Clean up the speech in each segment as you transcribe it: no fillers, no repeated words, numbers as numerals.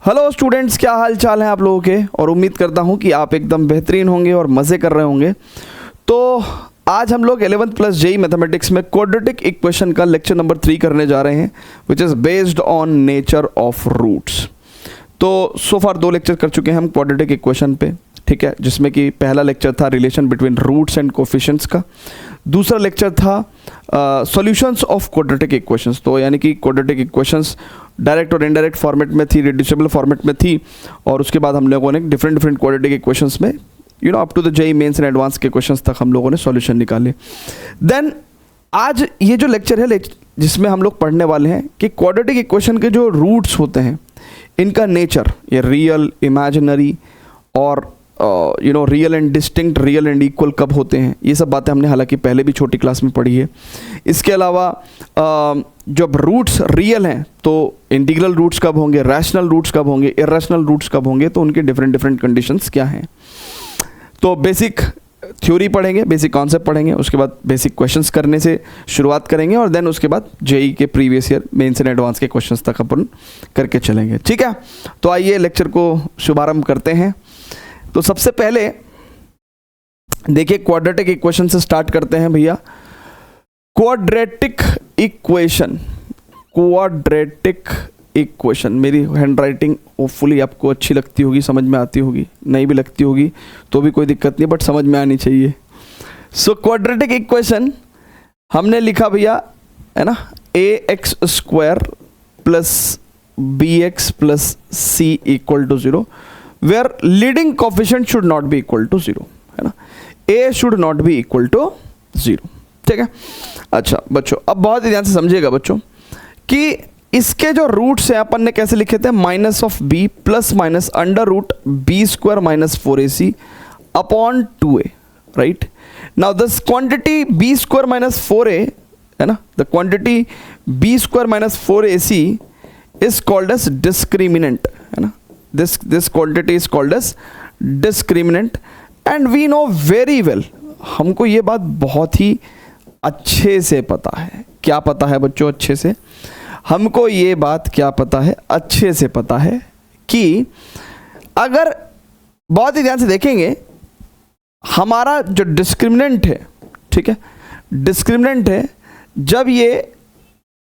Hello students, क्या हाल चाल है आप लोगों के। और उम्मीद करता हूँ कि आप एकदम बेहतरीन होंगे और मज़े कर रहे होंगे। तो आज हम लोग 11th प्लस जेई मैथमेटिक्स में क्वाड्रेटिक इक्वेशन का लेक्चर नंबर 3 करने जा रहे हैं, which is based on nature of roots. तो सो फार 2 लेक्चर कर चुके हैं हम क्वाड्रेटिक इक्वेशन पे, ठीक है, जिसमें कि पहला लेक्चर था relation between roots and coefficients का, दूसरा लेक्चर था सॉल्यूशंस ऑफ क्वाड्रेटिक इक्वेशंस। तो यानी कि क्वाड्रेटिक इक्वेशंस डायरेक्ट और इनडायरेक्ट फॉर्मेट में थी, रिड्यूसिबल फॉर्मेट में थी, और उसके बाद हम लोगों ने डिफरेंट क्वाड्रेटिक इक्वेशंस में up to the JEE mains and advance के क्वेश्चंस तक हम लोगों ने सॉल्यूशन निकाले। देन आज ये जो लेक्चर है जिसमें हम लोग पढ़ने वाले हैं कि क्वाड्रेटिक इक्वेशन के जो रूट्स होते हैं, इनका नेचर, ये रियल, इमेजिनरी और real and distinct, real and equal कब होते हैं, ये सब बातें हमने हालांकि पहले भी छोटी क्लास में पढ़ी है। इसके अलावा जब रूट्स रियल हैं तो इंटीग्रल रूट्स कब होंगे, रैशनल रूट्स कब होंगे, इरैशनल रूट्स कब होंगे, तो उनके डिफरेंट कंडीशंस क्या हैं। तो बेसिक थ्योरी पढ़ेंगे, बेसिक कॉन्सेप्ट पढ़ेंगे, उसके बाद बेसिक क्वेश्चंस करने से शुरुआत करेंगे, और देन उसके बाद जेईई के previous year mains and advance के क्वेश्चंस तक अपन करके चलेंगे, ठीक है। तो आइए लेक्चर को शुभारंभ करते हैं। तो सबसे पहले देखिए क्वाड्रेटिक इक्वेशन से स्टार्ट करते हैं भैया। क्वाड्रेटिक इक्वेशन, मेरी हैंडराइटिंग होपफुली आपको अच्छी लगती होगी, समझ में आती होगी, नहीं भी लगती होगी तो भी कोई दिक्कत नहीं, बट समझ में आनी चाहिए। सो क्वाड्रेटिक इक्वेशन हमने लिखा भैया, है ना, ax² plus bx plus c equal to 0, where leading coefficient should not be equal to 0, है ना, a should not be equal to 0, ठीक है। अच्छा बच्चों, अब बहुत ही ध्यान से समझिएगा बच्चों कि इसके जो रूट्स हैं अपन ने कैसे लिखे थे, minus of b plus minus under root b² minus 4ac upon 2a, right. Now this quantity b² minus 4a, है ना, the quantity b² minus 4ac is called as discriminant, है ना। This quantity is called as discriminant, and we know very well, हमको ये बात बहुत ही अच्छे से पता है। क्या पता है बच्चों? अच्छे से हमको ये बात क्या पता है, अच्छे से पता है कि अगर बहुत ही ध्यान से देखेंगे, हमारा जो डिस्क्रिमिनेंट है, ठीक है, डिस्क्रिमिनेंट है जब ये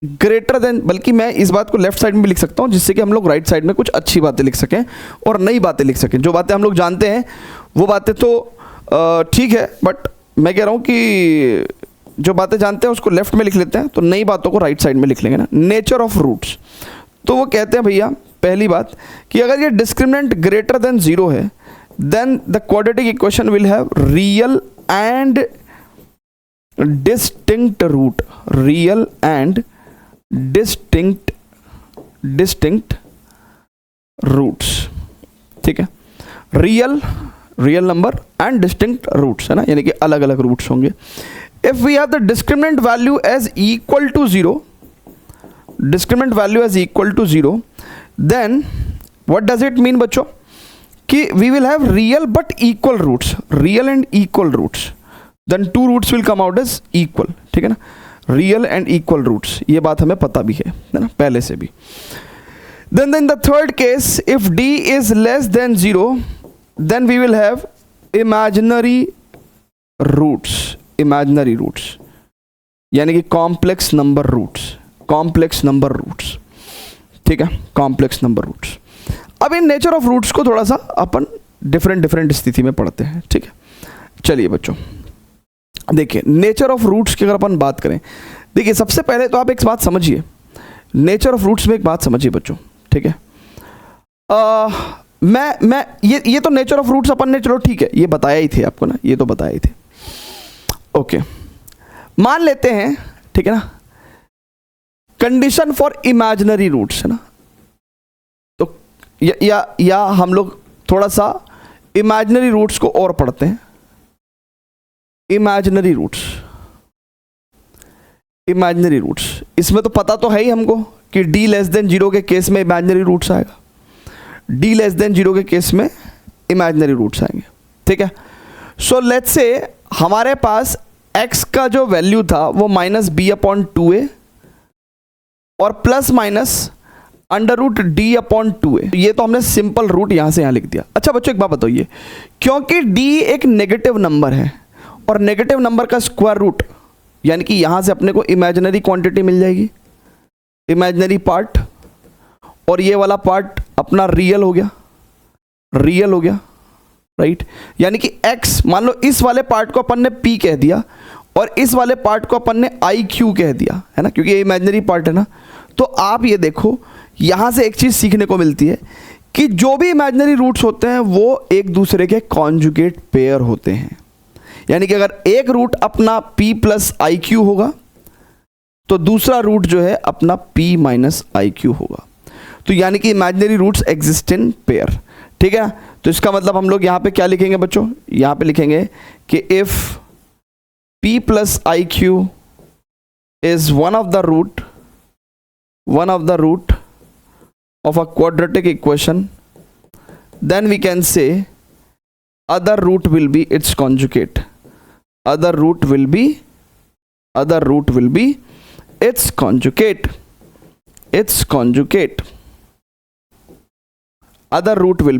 ग्रेटर देन, बल्कि मैं इस बात को लेफ्ट साइड में भी लिख सकता हूं जिससे कि हम लोग राइट साइड में कुछ अच्छी बातें लिख सकें और नई बातें लिख सकें। जो बातें हम लोग जानते हैं वो बातें तो ठीक है, बट मैं कह रहा हूं कि जो बातें जानते हैं उसको लेफ्ट में लिख लेते हैं, तो नई बातों को राइट साइड में लिख लेंगे ना। नेचर ऑफ रूट्स, तो वो कहते हैं भैया पहली बात कि अगर ये डिस्क्रिमिनेंट ग्रेटर देन 0 है, then the quadratic equation will have real and distinct root, real and distinct roots, ठीक है। Real number and distinct roots, है ना, यानी कि अलग अलग रूट्स होंगे। If we have the discriminant value as equal to 0, discriminant value as equal to 0, then what does it mean बच्चों कि we will have real but equal roots, real and equal roots, then 2 roots will come out as equal, ठीक है ना, real and equal roots, ये बात हमें पता भी है ना पहले से भी। Then in the third case, if d is less than 0, then we will have imaginary roots, imaginary roots यानी कि complex number roots, complex number roots, ठीक है, कॉम्प्लेक्स नंबर रूट्स। अब इन नेचर ऑफ रूट्स को थोड़ा सा अपन different स्थिति में पढ़ते हैं, ठीक है। चलिए बच्चों देखिए, नेचर ऑफ रूट्स की अगर अपन बात करें, देखिए सबसे पहले तो आप एक बात समझिए, नेचर ऑफ रूट्स में एक बात समझिए बच्चों, ठीक है। मैं ये तो नेचर ऑफ रूट्स अपन ने, चलो ठीक है, ये बताया ही थे आपको ना, ये तो बताया ही थे, ओके। मान लेते हैं, ठीक है ना, कंडीशन फॉर इमेजिनरी रूट्स, है ना, तो या हम लोग थोड़ा सा इमेजिनरी रूट्स को और पढ़ते हैं। इमेजिनरी रूट्स, इमेजिनरी रूट्स, इसमें तो पता तो है ही हमको कि d लेस देन 0 के केस में इमेजिनरी रूट्स आएगा, d लेस देन 0 के केस में इमेजिनरी रूट्स आएंगे, ठीक है। सो लेट्स से हमारे पास x का जो वैल्यू था वो -b/2a और plus minus under root D upon 2a। ये तो हमने सिंपल रूट यहां से यहां लिख दिया। अच्छा बच्चों एक बात बताइए, क्योंकि d एक नेगेटिव नंबर है और नेगेटिव नंबर का स्क्वायर रूट, यानी कि यहां से अपने को इमेजिनरी क्वांटिटी मिल जाएगी, इमेजिनरी पार्ट, और ये वाला पार्ट अपना रियल हो गया, रियल हो गया, राइट। यानी कि x, मान लो इस वाले पार्ट को अपन ने p कह दिया और इस वाले पार्ट को अपन ने iq कह दिया, है ना, क्योंकि ये इमेजिनरी पार्ट है ना। तो आप ये देखो यहां से एक चीज सीखने को मिलती है कि जो भी इमेजिनरी रूट्स होते हैं वो एक दूसरे के कॉन्जुगेट पेयर होते हैं। यानी कि अगर एक रूट अपना p प्लस iq होगा तो दूसरा रूट जो है अपना p माइनस iq होगा। तो यानी कि imaginary roots exist in pair, ठीक है। तो इसका मतलब हम लोग यहां पे क्या लिखेंगे बच्चों, यहां पे लिखेंगे कि if p plus iq is one of the root of a quadratic equation, then we can say other root will be its conjugate, other root will be its conjugate, other root will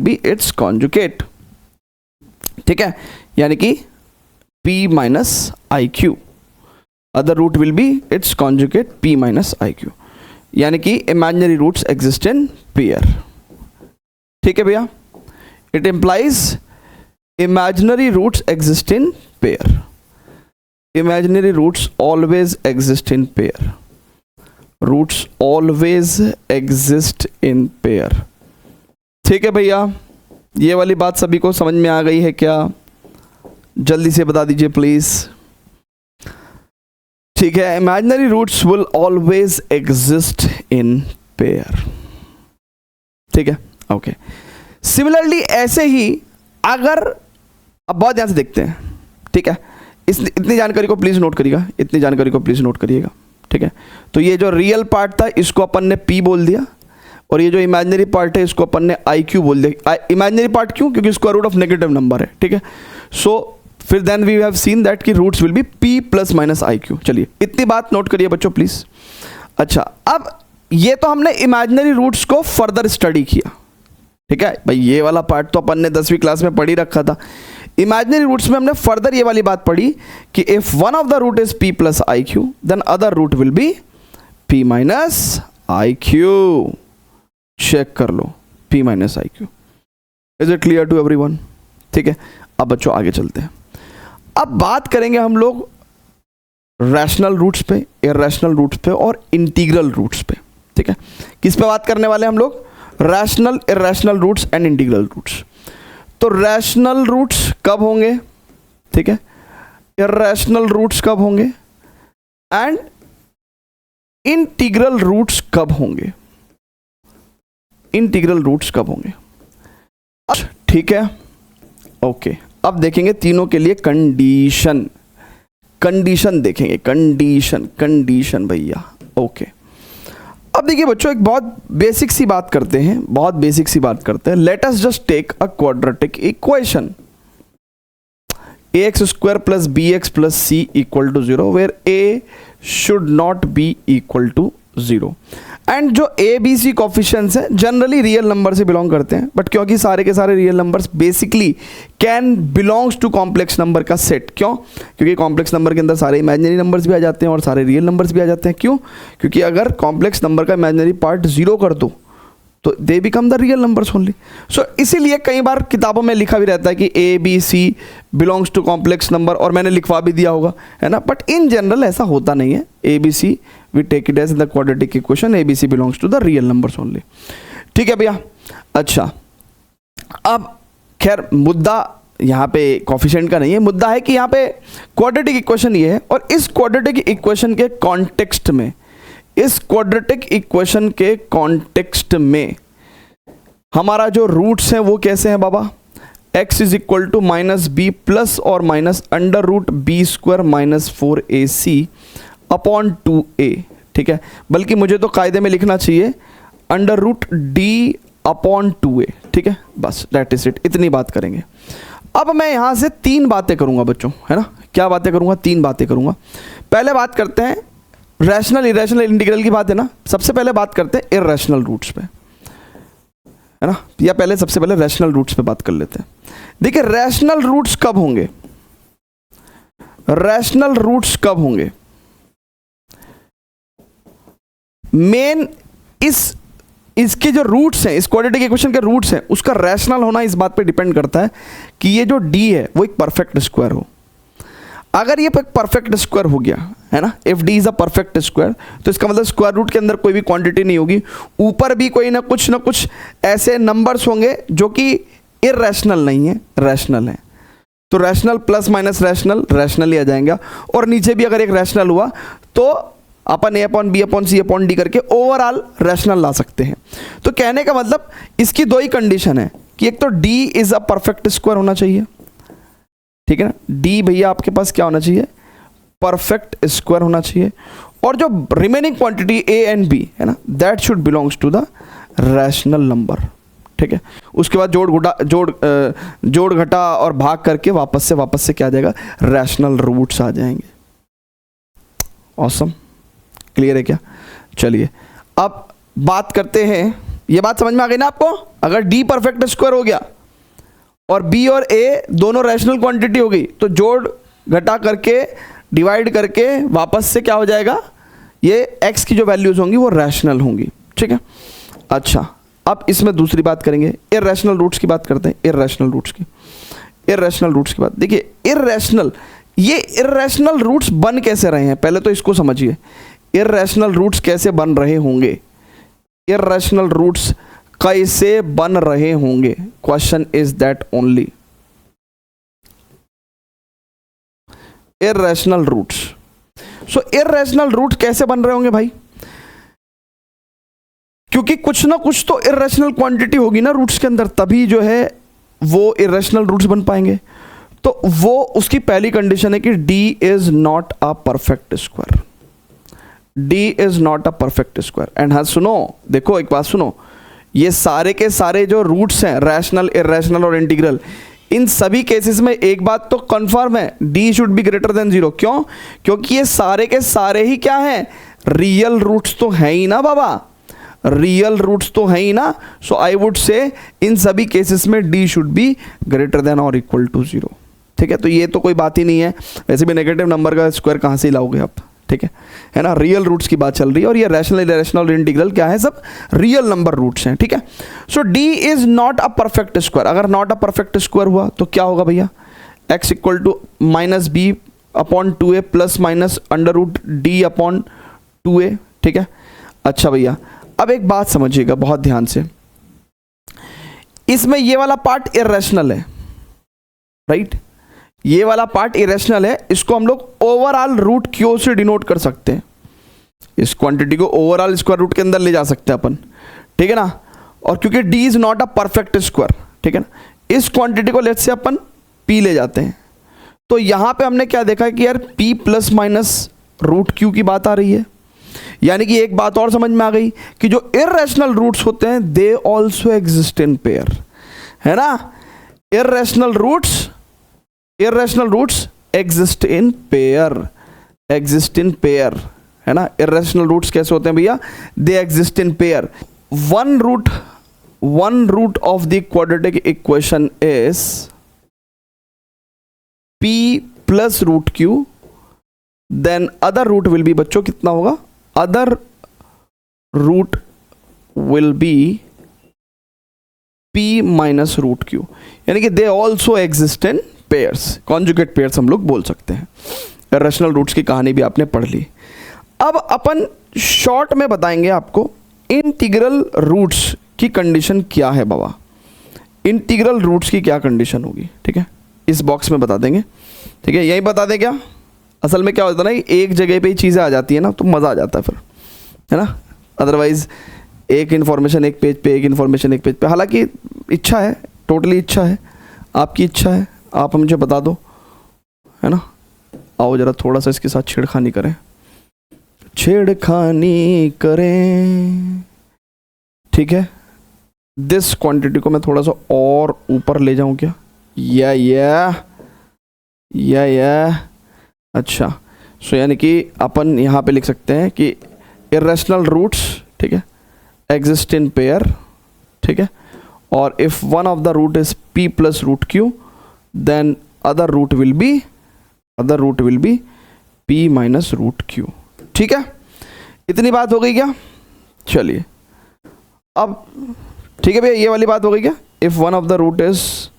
be its conjugate, ठीक है। यानी कि p minus iq, other root will be its conjugate p minus iq, यानी कि imaginary roots exist in pair, ठीक है भैया। It implies imaginary roots exist in pair, imaginary roots always exist in pair, roots always exist in pair, ठीक है भैया। ये वाली बात सभी को समझ में आ गई है क्या? जल्दी से बता दीजिए प्लीज। ठीक है, imaginary roots will always exist in pair, ठीक है, ओके। सिमिलरली ऐसे ही अगर, अब बहुत ध्यान से देखते हैं, ठीक है, इतनी जानकारी को प्लीज नोट करिएगा, इतनी जानकारी को प्लीज नोट करिएगा, ठीक है। तो ये जो रियल पार्ट था इसको अपन ने p बोल दिया और ये जो इमेजिनरी पार्ट है इसको अपन ने iq बोल दिया। इमेजिनरी पार्ट क्यों? क्योंकि square root of negative number है, ठीक है। सो फिर then we have seen that कि roots will be p plus minus iq। चलिए इतनी बात नोट करिए बच्चों प्लीज। अच्छा, अब ये तो हमने इमेजिनरी रूट्स को फर्दर स्टडी किया, ठीक है भाई। ये वाला पार्ट तो अपन ने 10वीं क्लास में पढ़ ही रखा था। इमेजिनरी रूट्स में हमने फर्दर ये वाली बात पढ़ी कि if one of the root is p plus iq then other root will be p minus iq। Check कर लो, p minus iq। Is it clear to everyone? ठीक है, अब बच्चों आगे चलते हैं। अब बात करेंगे हम लोग रैशनल रूट्स पे, इरैशनल रूट्स पे और इंटीग्रल रूट्स पे, ठीक है। किस पे बात करने वाले हैं हम लोग? Rational, irrational roots and integral roots. तो रैशनल रूट्स कब होंगे, ठीक है, इरैशनल रूट्स कब होंगे एंड इंटीग्रल रूट्स कब होंगे, इंटीग्रल रूट्स कब होंगे, ठीक है, ओके। अब देखेंगे तीनों के लिए कंडीशन, कंडीशन देखेंगे, कंडीशन भैया, ओके। अब देखिए बच्चों एक बहुत बेसिक सी बात करते हैं, बहुत बेसिक सी बात करते हैं। Let us just take a quadratic equation ax square plus bx plus c equal to 0 where a should not be equal to 0 and जो ए बी सी कॉफिशिएंट्स हैं जनरली रियल नंबर से belong करते हैं, but क्योंकि सारे के सारे real numbers basically can belongs to complex number का सेट। क्यों? क्योंकि कॉम्प्लेक्स नंबर के अंदर सारे इमेजिनरी नंबर्स भी आ जाते हैं और सारे रियल नंबर्स भी आ जाते हैं। क्यों? क्योंकि अगर कॉम्प्लेक्स नंबर का इमेजिनरी पार्ट 0 कर दो तो they become the real numbers only. So इसीलिए कई बार किताबों में लिखा भी रहता है कि A B C belongs to complex number, और मैंने लिखवा भी दिया होगा, है ना, बट इन जनरल ऐसा होता नहीं है। A B C we take it as the quadratic equation, A B C belongs to the real numbers only, ठीक है भैया। अच्छा, अब खैर मुद्दा यहाँ पे कोफिशिएंट का नहीं है, मुद्दा है कि यहाँ पे क्वाड्रेटिक इक्वेशन ये है और इस क्वाड्रेटिक इक्वेशन के कॉन्टेक्स्ट में, इस क्वाड्रेटिक इक्वेशन के कॉन्टेक्स्ट में हमारा जो रूट्स हैं वो कैसे हैं बाबा? x is equal to minus b plus और minus under root b square minus 4ac upon 2a, ठीक है। बल्कि मुझे तो कायदे में लिखना चाहिए under root D upon 2a, ठीक है, बस दैट इज इट, इतनी बात करेंगे। अब मैं यहां से 3 बातें करूंगा बच्चों, है ना। क्या बातें करूंगा? 3 बातें करूंगा। पहले बात करते हैं रैशनल इरेशनल इंटीग्रल की बात है ना, सबसे पहले बात करते हैं इर्रेशनल रूट्स पे, है ना, या पहले सबसे पहले रैशनल रूट्स पे बात कर लेते हैं। देखिए रैशनल रूट्स कब होंगे, रैशनल रूट्स कब होंगे, मेन इसके जो रूट्स हैं, इस क्वाड्रेटिक इक्वेशन के रूट्स हैं, उसका रैशनल होना इस बात पे डिपेंड करता है कि ये जो डी है वो एक परफेक्ट स्क्वायर हो। अगर ये एक परफेक्ट स्क्वायर हो गया, है ना, if D is a perfect square, तो इसका मतलब स्क्वायर रूट के अंदर कोई भी क्वांटिटी नहीं होगी, ऊपर भी कोई ना कुछ ऐसे नंबर्स होंगे जो कि इर्रेशनल नहीं है, रैशनल है। तो rational plus minus rational, rational ही आ जाएगा। और नीचे भी अगर एक रैशनल हुआ तो अपन a upon b upon c upon d करके ओवरऑल रैशनल ला सकते हैं। तो कहने का मतलब इसकी दो ही कंडीशन है कि एक तो D is a perfect square होना चाहिए, ठीक है ना, डी भैया आपके पास क्या होना चाहिए, परफेक्ट स्क्वायर होना चाहिए, और जो remaining quantity A and B है ना, that should belongs to the rational number, ठीक है। उसके बाद जोड़ घटा और भाग करके वापस से क्या आ जाएगा, रैशनल रूट्स आ जाएंगे। ऑसम, क्लियर है क्या? चलिए अब बात करते हैं, ये बात समझ में आ गई ना आपको? अगर डी परफेक्ट स्क्वायर हो गया और बी और ए दोनों रैशनल क्वांटिटी हो गई, तो जोड़ घटा करके डिवाइड करके वापस से क्या हो जाएगा, ये एक्स की जो वैल्यूज होंगी वो रैशनल होंगी, ठीक है। अच्छा, अब इसमें दूसरी बात करेंगे, इर्रेशनल रूट्स की बात करते हैं, इर्रेशनल रूट्स की। इर्रेशनल रूट्स की बात देखिए, ये इर्रेशनल रूट्स बन कैसे रहे हैं, पहले तो इसको समझिए। इर्रेशनल रूट्स कैसे बन रहे होंगे, इर्रेशनल रूट्स कैसे बन रहे होंगे, question is that only. Irrational roots, so irrational root कैसे बन रहे होंगे भाई, क्योंकि कुछ ना कुछ तो इर्रेशनल क्वांटिटी होगी ना रूट्स के अंदर, तभी जो है वो इर्रेशनल रूट्स बन पाएंगे। तो वो उसकी पहली कंडीशन है कि D is not a perfect square, D is not a perfect square. And हाँ सुनो, देखो एक बात सुनो, ये सारे के सारे जो रूट्स हैं, रैशनल, इर्रेशनल और इंटीग्रल, इन सभी केसेस में एक बात तो कंफर्म है, D should be greater than zero. क्यों? क्योंकि ये सारे के सारे ही क्या हैं, रियल रूट्स तो हैं ही ना बाबा, रियल रूट्स तो हैं ही ना। सो आई वुड से इन सभी केसेस में D should be greater than और इक्वल टू जीरो, ठीक है। तो ये तो कोई बात ही नहीं है, वैसे भी नेगेटिव नंबर का स्क्वायर कहाँ से लाओगे आप, ठीक है ना, रियल रूट्स की बात चल रही है, और ये रैशनल, इरेशनल और इंटीग्रल क्या है, सब रियल नंबर रूट्स हैं, ठीक है। So d is not a perfect square. अगर नॉट अ परफेक्ट स्क्वायर हुआ तो क्या होगा भैया, x equal to minus b upon 2a plus minus under root D upon 2a, ठीक है। अच्छा भैया, अब एक बात समझिएगा बहुत ध्यान से, इसमें ये वाला पार्ट इरेशनल है, राइट, ये वाला पार्ट इरेशनल है, इसको हम लोग ओवरऑल रूट क्यू से डिनोट कर सकते हैं, इस क्वांटिटी को ओवरऑल स्क्वायर रूट के अंदर ले जा सकते हैं अपन, ठीक है ना। और क्योंकि D is not a perfect square, ठीक है ना, इस क्वांटिटी को लेट्स से अपन पी ले जाते हैं। तो यहां पे हमने क्या देखा कि यार p plus minus root q की बात आ रही है, यानी कि एक बात और समझ में आ गई कि जो इर्रेशनल रूट्स होते हैं they also exist in pair, है ना। Irrational roots exist in pair, है ना। इर्रेशनल रूट्स कैसे होते हैं भैया, they exist in pair. One root of the quadratic equation is p plus root q, then other root will be, बच्चों कितना होगा, other root will be p minus root q, यानी कि they also exist in pairs, conjugate pairs हम लोग बोल सकते हैं। इरेशनल रूट्स की कहानी भी आपने पढ़ ली। अब अपन शॉर्ट में बताएंगे आपको इंटीग्रल रूट्स की कंडीशन क्या है बाबा, इंटीग्रल रूट्स की क्या कंडीशन होगी, ठीक है, इस बॉक्स में बता देंगे, ठीक है। यही बता दें क्या, असल में क्या होता है ना, एक जगह पे ही चीज़ें आ जाती है ना, तो मज़ा आ जाता है फिर, है ना। अदरवाइज एक इन्फॉर्मेशन एक पेज पे, एक इन्फॉर्मेशन एक पेज पे, हालांकि इच्छा है, टोटली इच्छा है, आपकी इच्छा है, आप मुझे बता दो, है ना। आओ जरा थोड़ा सा इसके साथ छेड़खानी करें, ठीक है। दिस क्वांटिटी को मैं थोड़ा सा और ऊपर ले जाऊं क्या, या अच्छा, सो यानी कि अपन यहाँ पे लिख सकते हैं कि इरेशनल रूट्स, ठीक है, एग्जिस्ट इन पेयर, ठीक है, और if one of the root is p plus root q then other root will be p minus root q. ठीक है, इतनी बात हो गई क्या? चलिए अब ठीक है भैया, ये वाली बात हो गई क्या? If one of the root is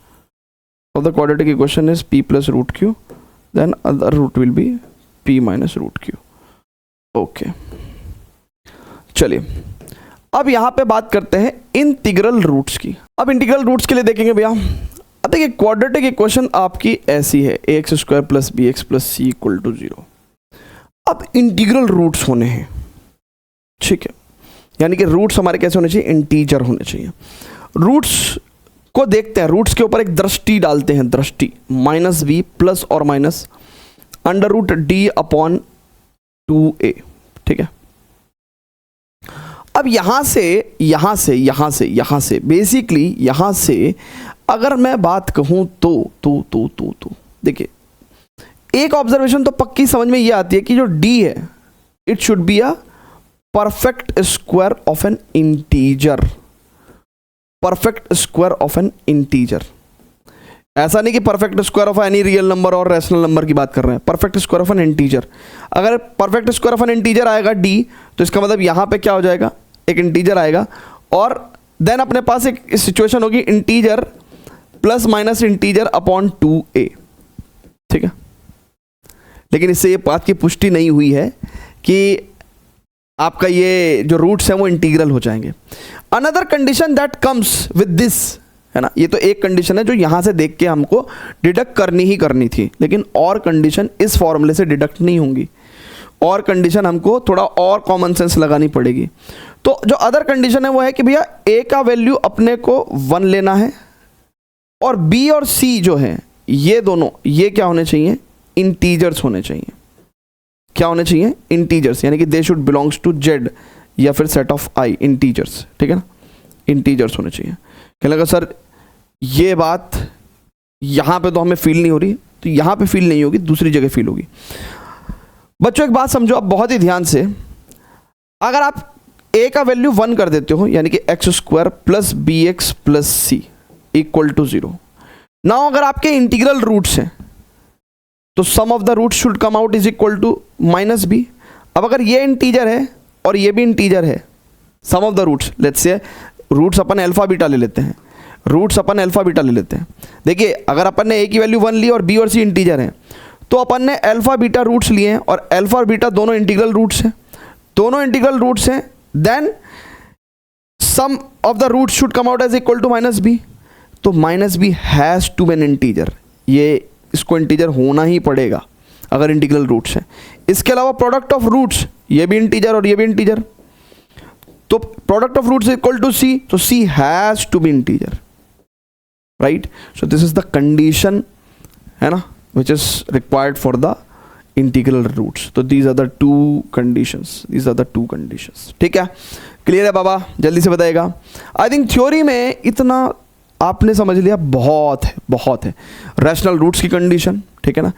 of the quadratic equation is p plus root q then other root will be p minus root q. Okay, चलिए अब यहां पे बात करते हैं इंटीग्रल रूट्स की। अब इंटीग्रल रूट्स के लिए देखेंगे भैया, अब देखिए क्वाड्रेटिक इक्वेशन आपकी ऐसी है ax square plus b x plus c equal to 0। अब इंटीग्रल रूट्स होने हैं, ठीक है, यानी कि रूट्स हमारे कैसे होने चाहिए? इंटीजर होने चाहिए। रूट्स को देखते हैं, रूट्स के ऊपर एक दृष्टि डालते हैं, दृष्टि माइनस बी प्लस और minus under root D upon 2a, ठीक है। अब यहां से बेसिकली यहां से अगर मैं बात कहूं तो देखिए एक ऑब्जर्वेशन तो पक्की समझ में ये आती है कि जो d है it should be a perfect square of an integer. Perfect square of an integer, ऐसा नहीं कि perfect square of any real number और रैशनल नंबर की बात कर रहे हैं, perfect square of an integer. अगर perfect square of an integer आएगा d, तो इसका मतलब यहां पे क्या हो जाएगा? एक इंटीजर आएगा और देन अपने पास एक सिचुएशन होगी integer plus minus integer upon 2a, ठीक है। लेकिन इससे ये बात की पुष्टि नहीं हुई है कि आपका ये जो रूट्स हैं वो इंटीग्रल हो जाएंगे। Another condition that comes with this, है ना, ये तो एक कंडीशन है जो यहां से देख के हमको डिडक्ट करनी ही करनी थी, लेकिन और कंडीशन इस फॉर्मूले से डिडक्ट नहीं होंगी, और कंडीशन हमको थोड़ा और कॉमन सेंस लगानी पड़ेगी। तो जो अदर कंडीशन है वो है कि भैया a का वैल्यू अपने को 1 लेना है और b और c जो है ये दोनों ये क्या होने चाहिए? इंटीजर्स होने चाहिए। क्या होने चाहिए? इंटीजर्स, यानी कि they should belongs to z या फिर सेट ऑफ i, इंटीजर्स, ठीक है ना, इंटीजर्स होने चाहिए। क्या लगा सर ये बात यहां पे तो हमें फील नहीं हो रही, तो यहां पे फील नहीं होगी, दूसरी जगह फील होगी। बच्चों एक बात समझो आप बहुत ही ध्यान से, अगर आप a का वैल्यू 1 कर देते हो यानी कि x square plus b x plus c equal to 0, now अगर आपके इंटीग्रल रूट्स हैं तो sum of the root should come out is equal to minus b. अब अगर ये इंटीजर है और ये भी इंटीजर है, sum of the roots, let's say roots अपन अल्फा बीटा ले लेते हैं, देखिए अगर अपन ने a की वैल्यू 1 ली और b और c इंटीजर हैं, तो अपन ने अल्फा बीटा रूट्स लिए हैं और अल्फा और बीटा दोनों इंटीग्रल रूट्स हैं, then sum of the roots should come out as equal to minus b. तो minus b has to be an integer, ये इसको इंटीजर होना ही पड़ेगा अगर इंटीग्रल रूट्स हैं। इसके अलावा प्रोडक्ट ऑफ रूट्स, ये भी इंटीजर और ये भी इंटीजर, तो product of roots equal to c, तो c has to be integer, right. So this is the condition, है ना, which is required for the integral roots. तो these are the two conditions, ठीक है, क्लियर है बाबा? जल्दी से बताइएगा। आई थिंक थ्योरी में इतना आपने समझ लिया, बहुत है। रैशनल रूट्स की कंडीशन, ठीक है ना,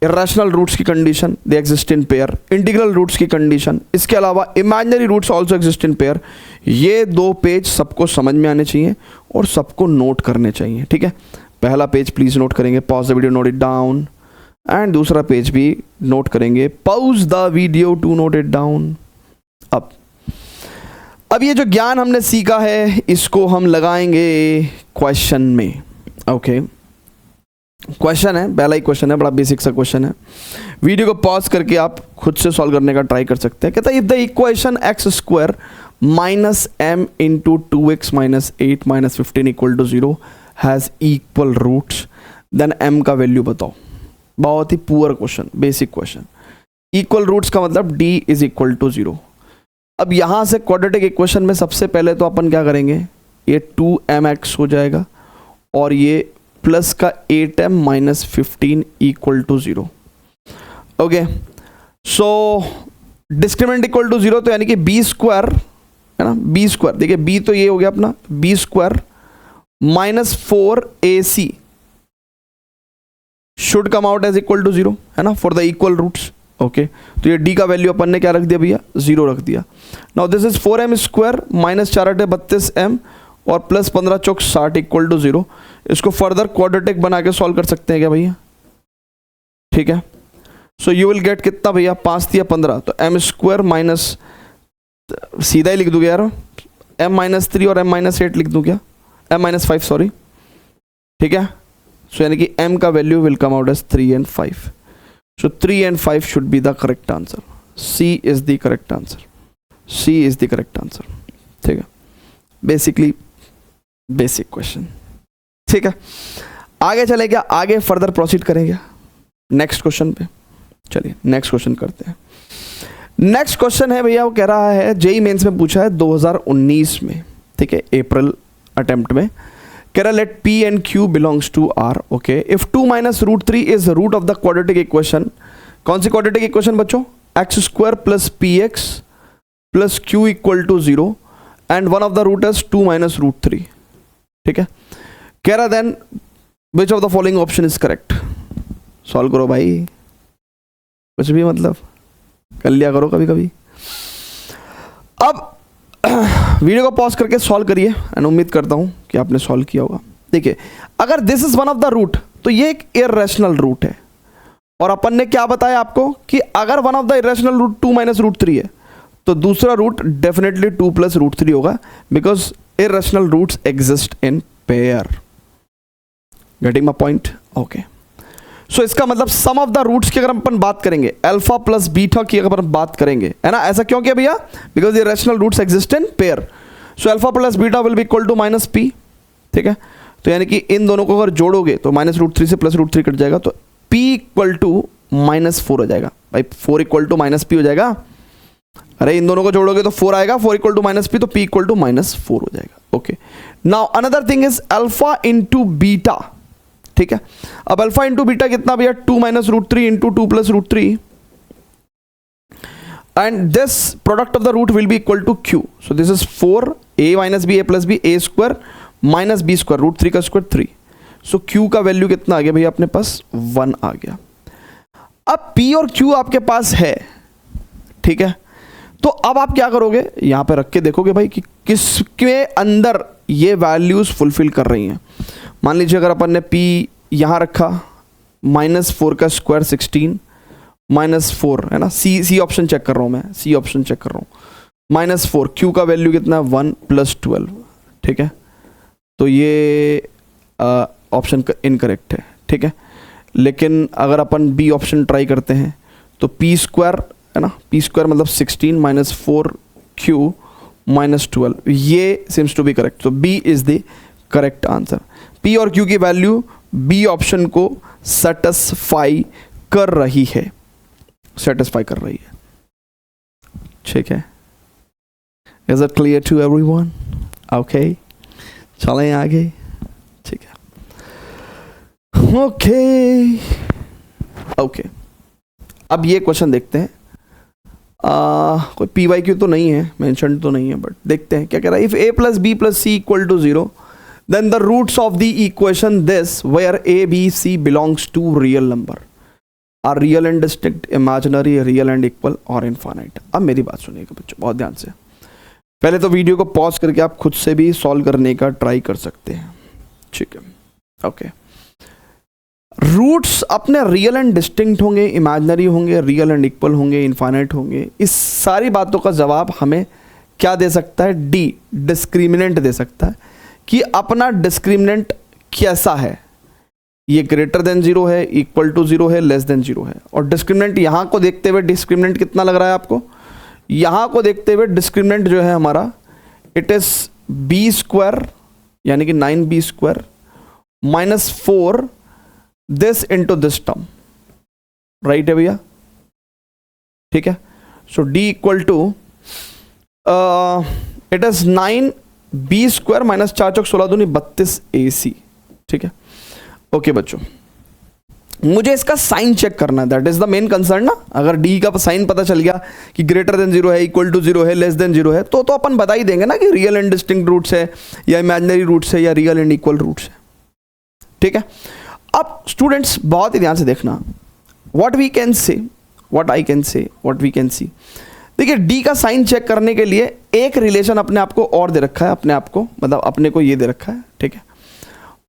इरेशनल रूट्स की condition, they exist in pair, integral roots की कंडीशन, इसके अलावा imaginary roots also exist in pair. ये 2 पेज सबको समझ में आने चाहिए और सबको नोट करने चाहिए, ठीक है। पहला पेज प्लीज नोट करेंगे, pause the video, note it down, and दूसरा पेज भी नोट करेंगे, pause the video to note it down. अब ये जो ज्ञान हमने सीखा है इसको हम लगाएंगे क्वेश्चन में। ओके, क्वेश्चन है, पहला ही क्वेश्चन है, बड़ा बेसिक सा क्वेश्चन है, वीडियो को पॉज करके आप खुद से सॉल्व करने का ट्राई कर सकते हैं। कहता है if the equation x square minus m into 2x minus 8 minus 15 equal to 0 has equal roots, then m का वैल्यू बताओ। बहुत ही poor question, basic question. Equal roots का मतलब d इज इक्वल टू 0। अब यहाँ से क्वाड्रेटिक इक्वेशन में सबसे पहले तो अपन क्या करेंगे, ये 2mx हो जाएगा और ये प्लस का 8m minus 15 equal to 0। Okay, so discriminant equal to 0, तो यानी कि b स्क्वायर, है ना, b स्क्वायर, देखिए b तो ये हो गया अपना b square minus 4ac should come out as equal to 0, है ना, for the equal roots. Okay तो ये डी का वैल्यू अपन ने क्या रख दिया भैया, 0 रख दिया। Now this is 4m square minus 4 8 32m और प्लस 15 चौक 60 इक्वल टू 0। इसको फर्दर क्वाड्रेटिक बना के सॉल्व कर सकते हैं क्या भैया, ठीक है। सो यू विल गेट कितना भैया, 5 दिया 15, तो m स्क्वायर माइनस, सीधा ही लिख दूंगा यार, m माइनस 3 और m माइनस 8 लिख दूं क्या, m माइनस 5 सॉरी, ठीक है। सो यानी कि m का value will come out as 3 and 5। So 3 and 5 should be the correct answer. C is the correct answer. C is the correct answer. ठीक है, बेसिकली बेसिक क्वेश्चन, ठीक है। आगे चले क्या, आगे फर्दर प्रोसीड करेंगे नेक्स्ट क्वेश्चन पे। चलिए नेक्स्ट क्वेश्चन करते हैं। नेक्स्ट क्वेश्चन है भैया, वो कह रहा है जेई मेंस में पूछा है 2019 में, ठीक है, अप्रैल अटेम्प्ट में। कह रहा late P and Q belongs to R, okay, if 2 minus root 3 is the root of the quadratic equation, कौन सी quadratic equation बच्चों, x square plus px plus q equal to 0 and one of the root is 2 minus root 3, ठीक है। कह रहा then which of the following option is correct, solve करो भाई, कुछ भी मतलब कर लिया करो कभी कभी। अब वीडियो को पॉज करके सॉल्व करिए एंड उम्मीद करता हूं कि आपने सॉल्व किया होगा। देखिए अगर this is one of the root तो ये एक इर्रेशनल रूट है, और अपन ने क्या बताया आपको कि अगर one of the irrational root 2 minus root 3 है तो दूसरा रूट डेफिनेटली 2 प्लस रूट 3 होगा, because irrational roots exist in pair. Getting my point, okay. So इसका मतलब सम ऑफ द रूट्स की अगर अपन बात करेंगे, अल्फा प्लस बीटा की अगर अपन बात करेंगे, है ना, ऐसा क्यों किया भैया, बिकॉज ये rational roots exist in pair. So alpha plus beta will be equal to minus p, ठीक है। तो यानी कि इन दोनों को अगर जोड़ोगे तो माइनस रूट 3 से प्लस रूट 3 कट जाएगा, तो p इक्वल टू माइनस 4 हो जाएगा भाई, 4 इक्वल टू माइनस पी हो जाएगा। अरे इन दोनों को जोड़ोगे तो 4 आएगा, 4 इक्वल टू माइनस पी, तो p इक्वल टू माइनस 4 हो जाएगा, okay. Now another thing is alpha into beta, ठीक है। अब अल्फा इंटू बीटा कितना भैया, 2 minus root 3 into 2 plus root 3, and this product of the root will be equal to q. So this is 4 a minus b, a plus b, a square minus b square, root 3 का square 3। सो Q का वैल्यू कितना आ गया भैया अपने पास, 1 आ गया। अब p और q आपके पास है, ठीक है। तो अब आप क्या करोगे, यहां पे रख के देखोगे भाई कि किसके अंदर ये वैल्यूज फुलफिल कर रही हैं। मान लीजिए अगर अपन ने p यहां रखा, -4 का स्क्वायर 16 -4 है ना, सी ऑप्शन चेक कर रहा हूं मैं, सी ऑप्शन चेक कर रहा हूं, -4, q का वैल्यू कितना, 1 + 12, ठीक है। तो ये ऑप्शन इनकरेक्ट है, ठीक है। लेकिन अगर अपन बी ऑप्शन ट्राई करते हैं तो p स्क्वायर है ना, p स्क्वायर मतलब 16 -4q -12, ये सिम्स टू बी करेक्ट। तो b is the correct answer. p और q की वैल्यू बी ऑप्शन को सेटिस्फाई कर रही है, सेटिस्फाई कर रही है, ठीक है। Is it clear to everyone? Okay, चलें आगे, ठीक है। ओके ओके, अब ये क्वेश्चन देखते हैं। कोई PYQ तो नहीं है, मेंशन तो नहीं है, बट देखते हैं क्या कह रहा है। If a plus b plus c equal to 0 then the roots of the equation this where a b c belongs to real number are real and distinct, imaginary, real and equal or infinite। अब मेरी बात सुनिएगा बच्चों बहुत ध्यान से, पहले तो वीडियो को पॉज करके आप खुद से भी सॉल्व करने का ट्राई कर सकते हैं, ठीक है। ओके, रूट्स अपने रियल एंड डिस्टिंक्ट होंगे, इमेजिनरी होंगे, रियल एंड इक्वल होंगे, इनफाइनाइट होंगे। इस सारी बातों का जवाब हमें क्या दे सकता है, डी, डिस्क्रिमिनेंट दे सकता है कि अपना डिस्क्रिमिनेंट कैसा है, ये ग्रेटर देन 0 है, इक्वल टू 0 है, लेस देन 0 है। और डिस्क्रिमिनेंट यहां को देखते हुए डिस्क्रिमिनेंट कितना लग रहा है आपको, यहां को देखते हुए डिस्क्रिमिनेंट जो है हमारा, इट इज बी स्क्वायर यानी कि 9b square -4 this into this term, right है भैया, ठीक है। So d equal to it is 9b square minus 4 चौक 16 दूनी 32 AC, ठीक है। ओके बच्चों, मुझे इसका साइन चेक करना है, that is the main concern ना। अगर डी का साइन पता चल गया कि ग्रेटर देन 0 है, इक्वल टू 0 है, लेस देन 0 है, तो अपन बता ही देंगे ना कि रियल एंड डिस्टिंक्ट रूट्स है या इमेजिनरी रूट्स है या रियल एंड इक्वल रूट्स है, ठीक है। अब स्टूडेंट्स बहुत ही ध्यान से देखना, what we can say what I can say, what we can see. देखिए डी का साइन चेक करने के लिए एक रिलेशन अपने आप को और दे रखा है, अपने आप को मतलब अपने को ये दे रखा है, ठीक है।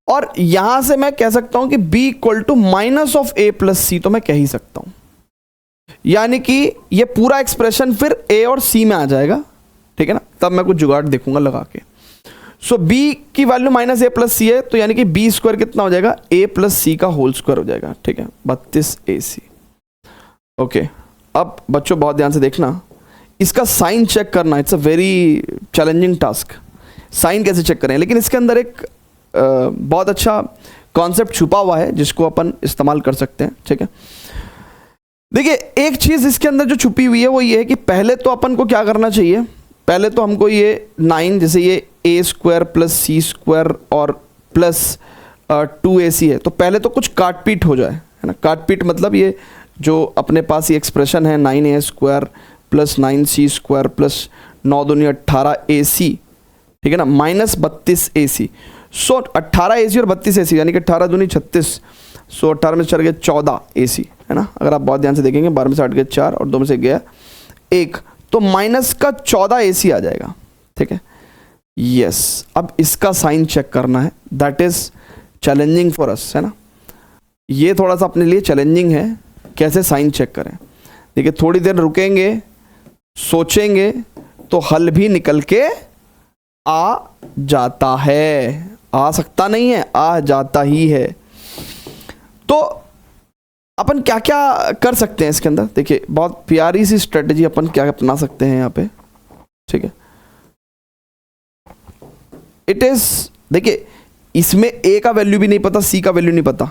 और यहां से मैं कह सकता हूं कि b equal to minus of a plus c, तो मैं कह ही सकता हूं, यानी कि ये पूरा एक्सप्रेशन फिर a और c में आ जाएगा, ठीक है ना। तब मैं कुछ जुगाड़ देखूंगा लगा के। सो b की वैल्यू माइनस a प्लस सी है, तो यानी कि b स्क्वायर कितना हो जाएगा, a प्लस सी का होल स्क्वायर हो जाएगा, ठीक है, 32ac। ओके, अब बच्चों बहुत ध्यान से देखना, इसका साइन चेक करना it's a very challenging task. Sign कैसे चेक करें, लेकिन इसके अंदर एक बहुत अच्छा कॉन्सेप्ट छुपा हुआ है जिसको अपन इस्तेमाल कर सकते हैं, ठीक है। देखिए एक चीज इसके अंदर जो छुपी हुई है वो ये है कि पहले तो अपन को क्या करना चाहिए, पहले तो हमको ये 9 जैसे ये a square plus c square और प्लस 2ac है, तो पहले तो कुछ काट पीट हो जाए, है ना। काट पीट मतलब ये जो अपने पास ये एक्सप्रेशन है 9a square plus 9c square plus 9 दूनी 18ac, ठीक है ना, माइनस 32ac। सो 18ac और 32ac यानी कि 18 दूनी 36, सो 18 में से चढ़ गया 14ac, है ना। अगर आप बहुत ध्यान से देखेंगे 12 में से हट गया 4 और 2 में से गया 1, तो माइनस का 14ac आ जाएगा, ठीक है। यस, अब इसका साइन चेक करना है, that is challenging for us, है ना। ये थोड़ा सा अपने लिए चैलेंजिंग है, कैसे साइन चेक करें। देखिए थोड़ी देर रुकेंगे, सोचेंगे तो हल भी निकल के आ जाता है, आ सकता नहीं है, आ जाता ही है। तो अपन क्या क्या कर सकते हैं इसके अंदर, देखिए बहुत प्यारी सी स्ट्रेटजी अपन क्या अपना सकते हैं यहाँ पे, ठीक है। इट इज, देखिए इसमें a का वैल्यू भी नहीं पता, c का वैल्यू नहीं पता,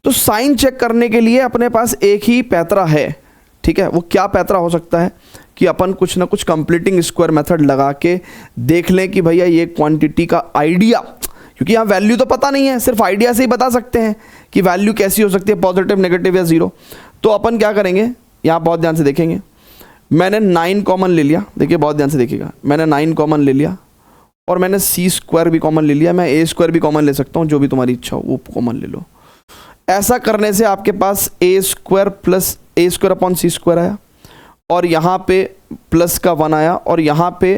तो साइन चेक करने के लिए अपने पास एक ही पैतरा है, ठीक है। वो क्या पैतरा हो सकता है कि अपन कुछ ना कुछ कंप्लीटिंग स्क्वायर मेथड लगा के देख लें कि भैया ये क्वांटिटी का आइडिया, क्योंकि यहाँ वैल्यू तो पता नहीं है, सिर्फ आइडिया से ही बता सकते हैं कि वैल्यू कैसी हो सकती है, पॉजिटिव, नेगेटिव या जीरो। तो अपन क्या करेंगे, यहाँ बहुत ध्यान से देखेंगे, मैंने 9 कॉमन ले लिया, देखिए बहुत ध्यान से देखिएगा, मैंने 9 कॉमन ले लिया और मैंने c स्क्वायर भी कॉमन ले लिया, मैं a स्क्वायर भी कॉमन ले सकता हूँ, जो भी तुम्हारी इच्छा हो वो कॉमन ले लो। ऐसा करने से आपके पास a square plus a square upon c square आया और यहाँ पे प्लस का 1 आया और यहाँ पे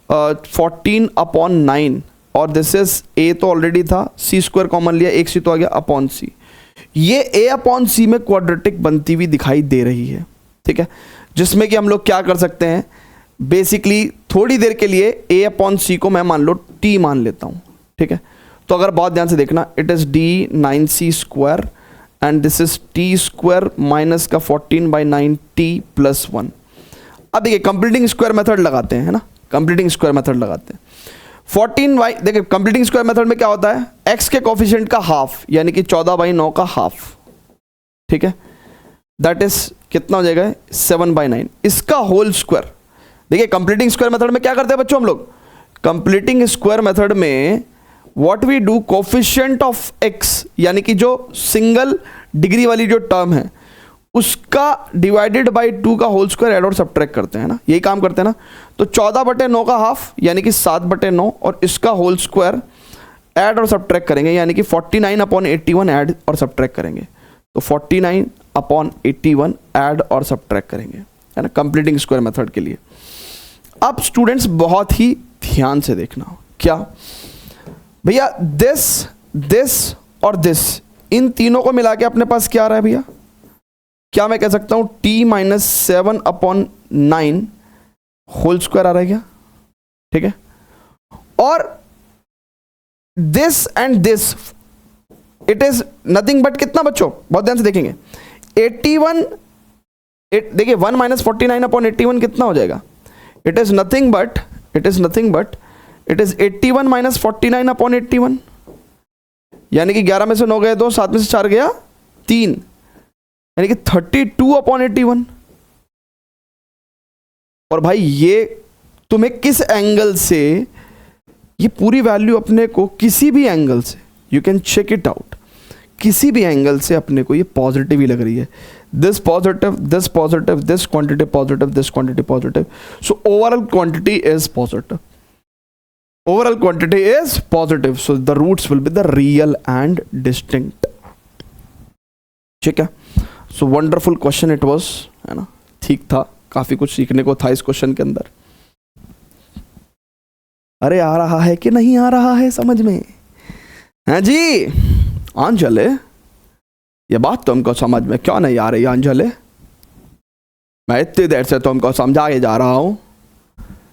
14 अपॉन 9 और दिस इज a तो ऑलरेडी था, c स्क्वायर कॉमन लिया, एक c तो आ गया अपॉन c। ये a अपॉन c में क्वाड्रेटिक बनती हुई दिखाई दे रही है, ठीक है, जिसमें कि हम लोग क्या कर सकते हैं, बेसिकली थोड़ी देर के लिए a अपॉन c को मैं मान लो t मान लेता हूँ, ठीक है। तो अगर बहुत ध्यान से देखना, it is d 9c square and this is t square minus का 14 बाई 9t प्लस 1। अब देखिए कंप्लीटिंग स्क्वायर मेथड लगाते हैं, है ना, कंप्लीटिंग स्क्वायर मेथड लगाते हैं। 14 बाई, देखिए कंप्लीटिंग स्क्वायर मेथड में क्या होता है, x के कोफिशिएंट का हाफ यानी कि 14 बाई 9 का हाफ, ठीक है, दैट इज कितना हो जाएगा 7 बाई 9, इसका होल स्क्वायर। देखिए कंप्लीटिंग स्क्वायर मेथड में क्या करते हैं बच्चों हम लोग, कंप्लीटिंग स्क्वायर मेथड में what we do, coefficient of x यानी कि जो सिंगल डिग्री वाली जो टर्म है उसका डिवाइडेड बाई 2 का होल स्क्वायर ऐड और सब्ट्रैक्ट करते हैं ना, यही काम करते हैं ना। तो 14/9 का हाफ यानी कि 7/9 और इसका होल स्क्वायर ऐड और सब्ट्रैक्ट करेंगे यानी कि 49 अपॉन 81 ऐड और सब्ट्रैक्ट करेंगे, तो 49 अपॉन 81 ऐड और सब्ट्रैक्ट करेंगे, है ना, कंप्लीटिंग स्क्वायर मेथड के लिए। अब स्टूडेंट्स बहुत ही ध्यान से देखना, क्या भैया दिस और दिस, इन तीनों को मिला के अपने पास क्या आ रहा है भैया, क्या मैं कह सकता हूं t minus 7 upon 9 whole square आ रहा है क्या, ठीक है। और this and this it is nothing but कितना बच्चों, बहुत ध्यान से देखेंगे 81, देखिए 1 माइनस 49 अपॉन 81 कितना हो जाएगा, it is nothing but it is 81 minus 49 upon 81 यानी कि 11 में से 9 गए 2, 7 में से 4 गया 3 यानी कि 32 अपॉन 81। और भाई ये तुम्हें किस एंगल से, ये पूरी वैल्यू अपने को किसी भी एंगल से, you can check it out, किसी भी एंगल से अपने को ये पॉजिटिव ही लग रही है, this positive, this positive, this quantity positive, this quantity positive, so overall quantity is positive, overall quantity is positive, so the roots will be the real and distinct, ठीक है। So wonderful question it was, है ना, ठीक था, काफ़ी कुछ सीखने को था इस क्वेश्चन के अंदर। अरे आ रहा है कि नहीं आ रहा है समझ में? हैं जी अंजलि, ये बात तुमको समझ में क्यों नहीं आ रही अंजलि? मैं इतनी देर से तुमको समझा के जा रहा हूं,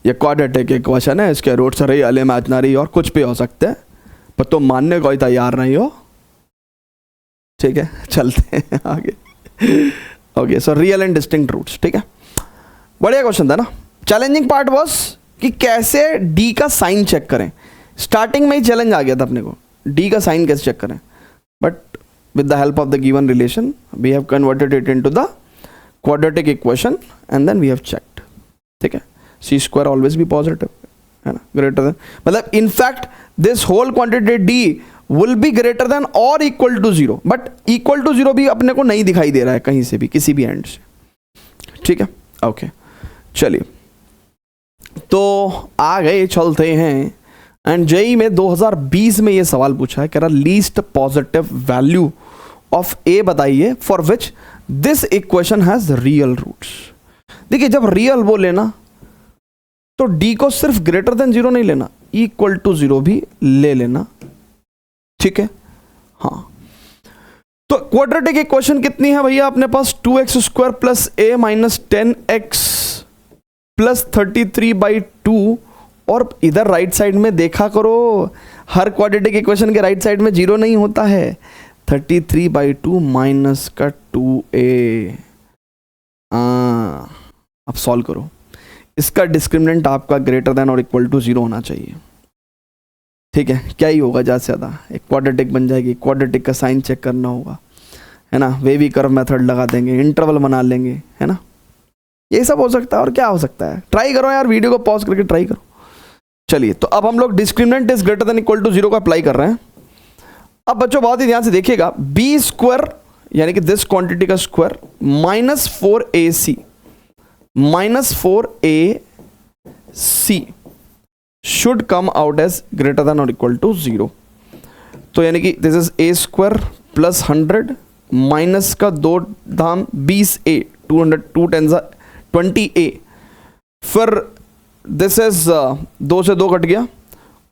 ये क्वाड्रेटिक इक्वेशन है, इसके रूट्स रियल इमेजिनरी और कुछ भी हो सकते हैं, पर तुम मानने को ही तैयार नहीं हो। ठीक है चलते हैं आगे। Okay so real and distinct roots, ठीक है, बढ़िया क्वेश्चन था ना। चैलेंजिंग पार्ट वाज कि कैसे डी का साइन चेक करें। स्टार्टिंग में ही चैलेंज आ गया था अपने को, डी का साइन कैसे चेक करें, but with the help of the given relation we have converted it into the quadratic equation and then we have checked। ठीक है, c square always be positive, है ना, greater than, मतलब in fact this whole quantity d will be greater than or equal to 0, but equal to 0 भी अपने को नहीं दिखाई दे रहा है कहीं से भी, किसी भी एंड से। ठीक है ओके चलिए, तो आ गए चलते हैं। एंड जेई में 2020 में ये सवाल पूछा है, कह रहा least positive value of a बताइए for which this equation has real roots. देखिए जब रियल वो लेना तो डी को सिर्फ ग्रेटर देन 0 नहीं लेना, इक्वल टू 0 भी ले लेना। ठीक है हाँ, तो क्वाड्रेटिक इक्वेशन कितनी है भैया अपने पास? 2x² plus a minus 10x plus 33/2, और इधर राइट साइड में देखा करो, हर क्वाड्रेटिक इक्वेशन के राइट साइड में 0 नहीं होता है। 33/2 माइनस का 2a, अब सॉल्व करो, इसका डिस्क्रिमिनेंट आपका ग्रेटर देन और इक्वल टू 0 होना चाहिए। ठीक है, क्या ही होगा ज़्यादा से ज़्यादा, एक क्वाड्रेटिक बन जाएगी, क्वाड्रेटिक का साइन चेक करना होगा, है ना, वेवी कर्व मेथड लगा देंगे, इंटरवल बना लेंगे, है ना, ये सब हो सकता है। और क्या हो सकता है, ट्राई करो यार, वीडियो को पॉज करके ट्राई करो। चलिए, तो अब हम लोग discriminant is greater than equal to 0 को अप्लाई कर रहे हैं। अब बच्चों बहुत ही ध्यान से देखिएगा, बी स्क्वायर यानी कि दिस क्वांटिटी का square minus 4ac should come out as greater than और इक्वल टू 0। तो यानी कि this is a square plus 100 minus का 2 धाम 20a, 200 2 10 20a, फिर दिस इज 2 से 2 कट गया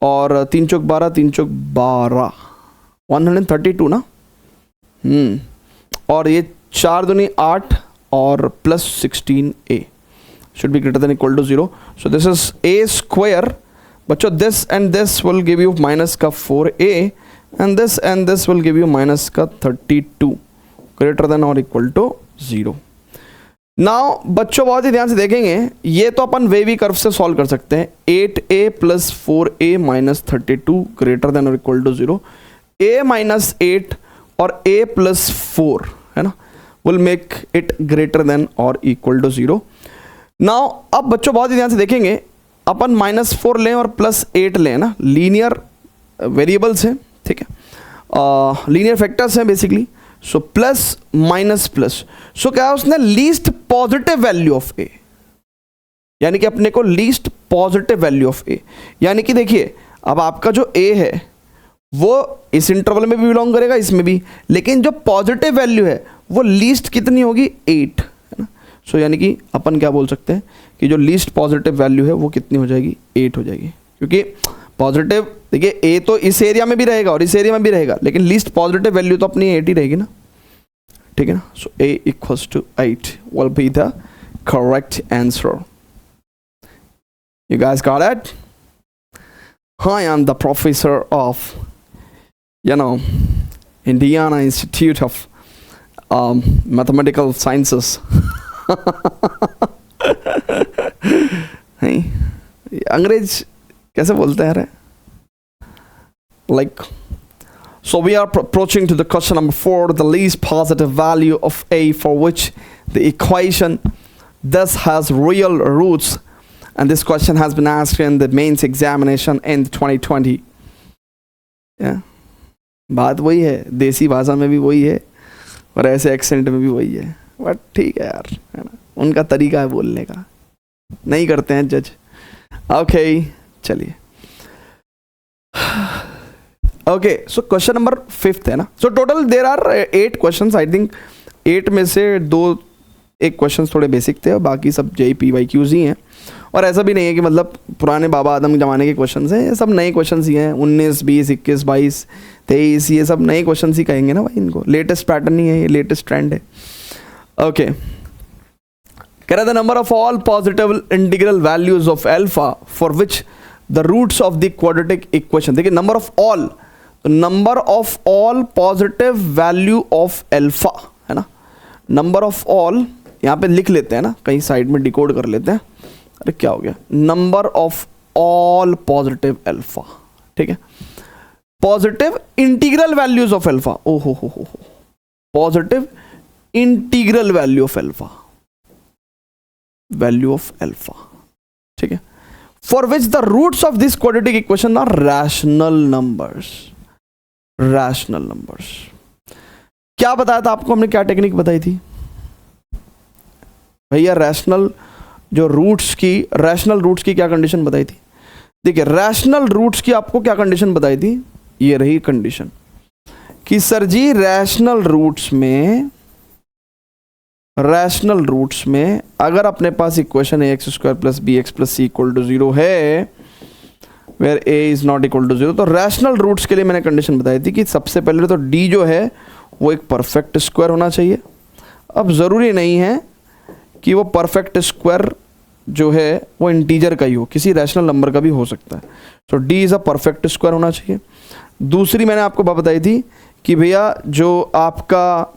और 3 चौक 12, 3 चौक 12, 132 ना, और ये 4 दूनी 8 और plus 16a should be greater than equal to 0। So this is a square बच्चों, this and this will give you minus का 4a and this will give you minus का 32 ग्रेटर देन और इक्वल टू 0। नाउ बच्चों बहुत ही ध्यान से देखेंगे, ये तो अपन वेवी कर्व से सॉल्व कर सकते हैं। 8a plus 4a minus 32 greater than और इक्वल टू 0, a माइनस 8 और a प्लस 4, है ना, will make it greater than और इक्वल टू 0। नाउ अब बच्चों बहुत ही ध्यान से देखेंगे, अपन -4 लें और +8 लें ना, लीनियर वेरिएबल्स हैं, ठीक है, लीनियर फैक्टर्स हैं basically. So plus minus plus, so क्या है उसने least positive value of a, यानी कि अपने को least positive value of a, यानी कि देखिए अब आपका जो ए है वो इस इंटरवल में भी बिलोंग करेगा, इसमें भी, लेकिन जो पॉजिटिव वैल्यू है वो लीस्ट कितनी होगी? 8, है ना। सो यानी कि अपन क्या बोल सकते हैं कि जो लीस्ट पॉजिटिव वैल्यू है वो कितनी हो जाएगी? 8 हो जाएगी, क्योंकि पॉजिटिव देखिए ए तो इस एरिया में भी रहेगा और इस एरिया में भी रहेगा, लेकिन लीस्ट पॉजिटिव वैल्यू तो अपनी 8 ही रहेगी ना, ठीक है ना। So a equals to 8 will be the correct answer. You guys got it? I am the professor of Indiana Institute of Mathematical Sciences। अंग्रेज कैसे बोलते हैं? Like, so we are approaching to the question number 4, the least positive value of a for which the equation thus has real roots, and this question has been asked in the mains examination in 2020। yeah, बात वही है, देसी भाषा में भी वही है और ऐसे एक्सेंट में भी वही है, बट ठीक है यार, है ना, उनका तरीका है बोलने का, नहीं करते हैं जज। ओके चलिए, ओके सो क्वेश्चन नंबर 5 है ना। So total there are 8 questions, I think 8 में से 2 एक क्वेश्चन थोड़े बेसिक थे और बाकी सब JPYQs ही हैं। और ऐसा भी नहीं है कि मतलब पुराने बाबा आदम के ज़माने के क्वेश्चन हैं, ये सब नए क्वेश्चन ही हैं। 19, 20, 21, 22, 23 ये सब नए क्वेश्चन ही कहेंगे ना भाई इनको। लेटेस्ट पैटर्न ही है ये, लेटेस्ट ट्रेंड है। ओके, कह रहा था number of all positive integral values of alpha for which the roots of the quadratic equation. देखिए नंबर ऑफ ऑल, तो number of all positive value of alpha है ना। नंबर ऑफ ऑल यहाँ पे लिख लेते हैं ना, कहीं साइड में डिकोड कर लेते हैं। अरे क्या हो गया, number of all positive alpha, ठीक है। Positive integral values of alpha, ओ हो, positive integral value of alpha, value of alpha, ठीक है। For which the roots of this quadratic equation are rational numbers, rational numbers. क्या बताया था आपको हमने, क्या टेक्निक बताई थी भैया? रैशनल जो रूट्स की, रैशनल रूट्स की क्या कंडीशन बताई थी? देखिए रैशनल रूट्स की आपको क्या कंडीशन बताई थी, ये रही कंडीशन कि सर जी रैशनल रूट्स में अगर अपने पास इक्वेशन ax² + bx + c = 0 है, where a is not equal to 0, तो रैशनल रूट्स के लिए मैंने कंडीशन बताई थी कि सबसे पहले तो d जो है वो एक परफेक्ट स्क्वायर होना चाहिए। अब ज़रूरी नहीं है कि वो परफेक्ट स्क्वायर जो है वो इंटीजर का ही हो, किसी रैशनल नंबर का भी हो सकता है। तो d is a perfect square होना चाहिए। दूसरी मैंने आपको बात बताई थी कि भैया जो आपका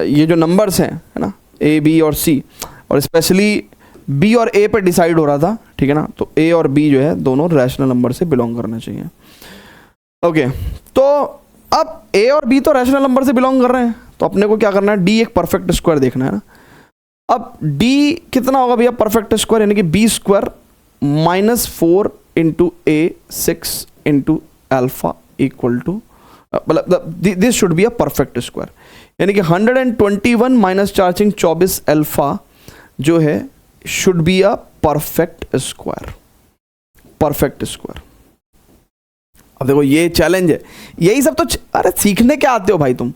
ये जो नंबर्स हैं है ना, a, b और c, और स्पेशली b और a पर डिसाइड हो रहा था, ठीक है ना। तो a और b जो है दोनों रैशनल नंबर से बिलोंग करना चाहिए। ओके, तो अब a और b तो रैशनल नंबर से बिलोंग कर रहे हैं, तो अपने को क्या करना है, d एक परफेक्ट स्क्वायर देखना है ना। अब d कितना होगा भैया, परफेक्ट स्क्वायर यानी कि b² - 4 × a 6 × alpha equal to, मतलब this should be a perfect square, यानी कि 121 माइनस 4 24 अल्फा जो है should be a perfect square, perfect square. अब देखो ये चैलेंज है, यही सब तो अरे सीखने क्या आते हो भाई तुम,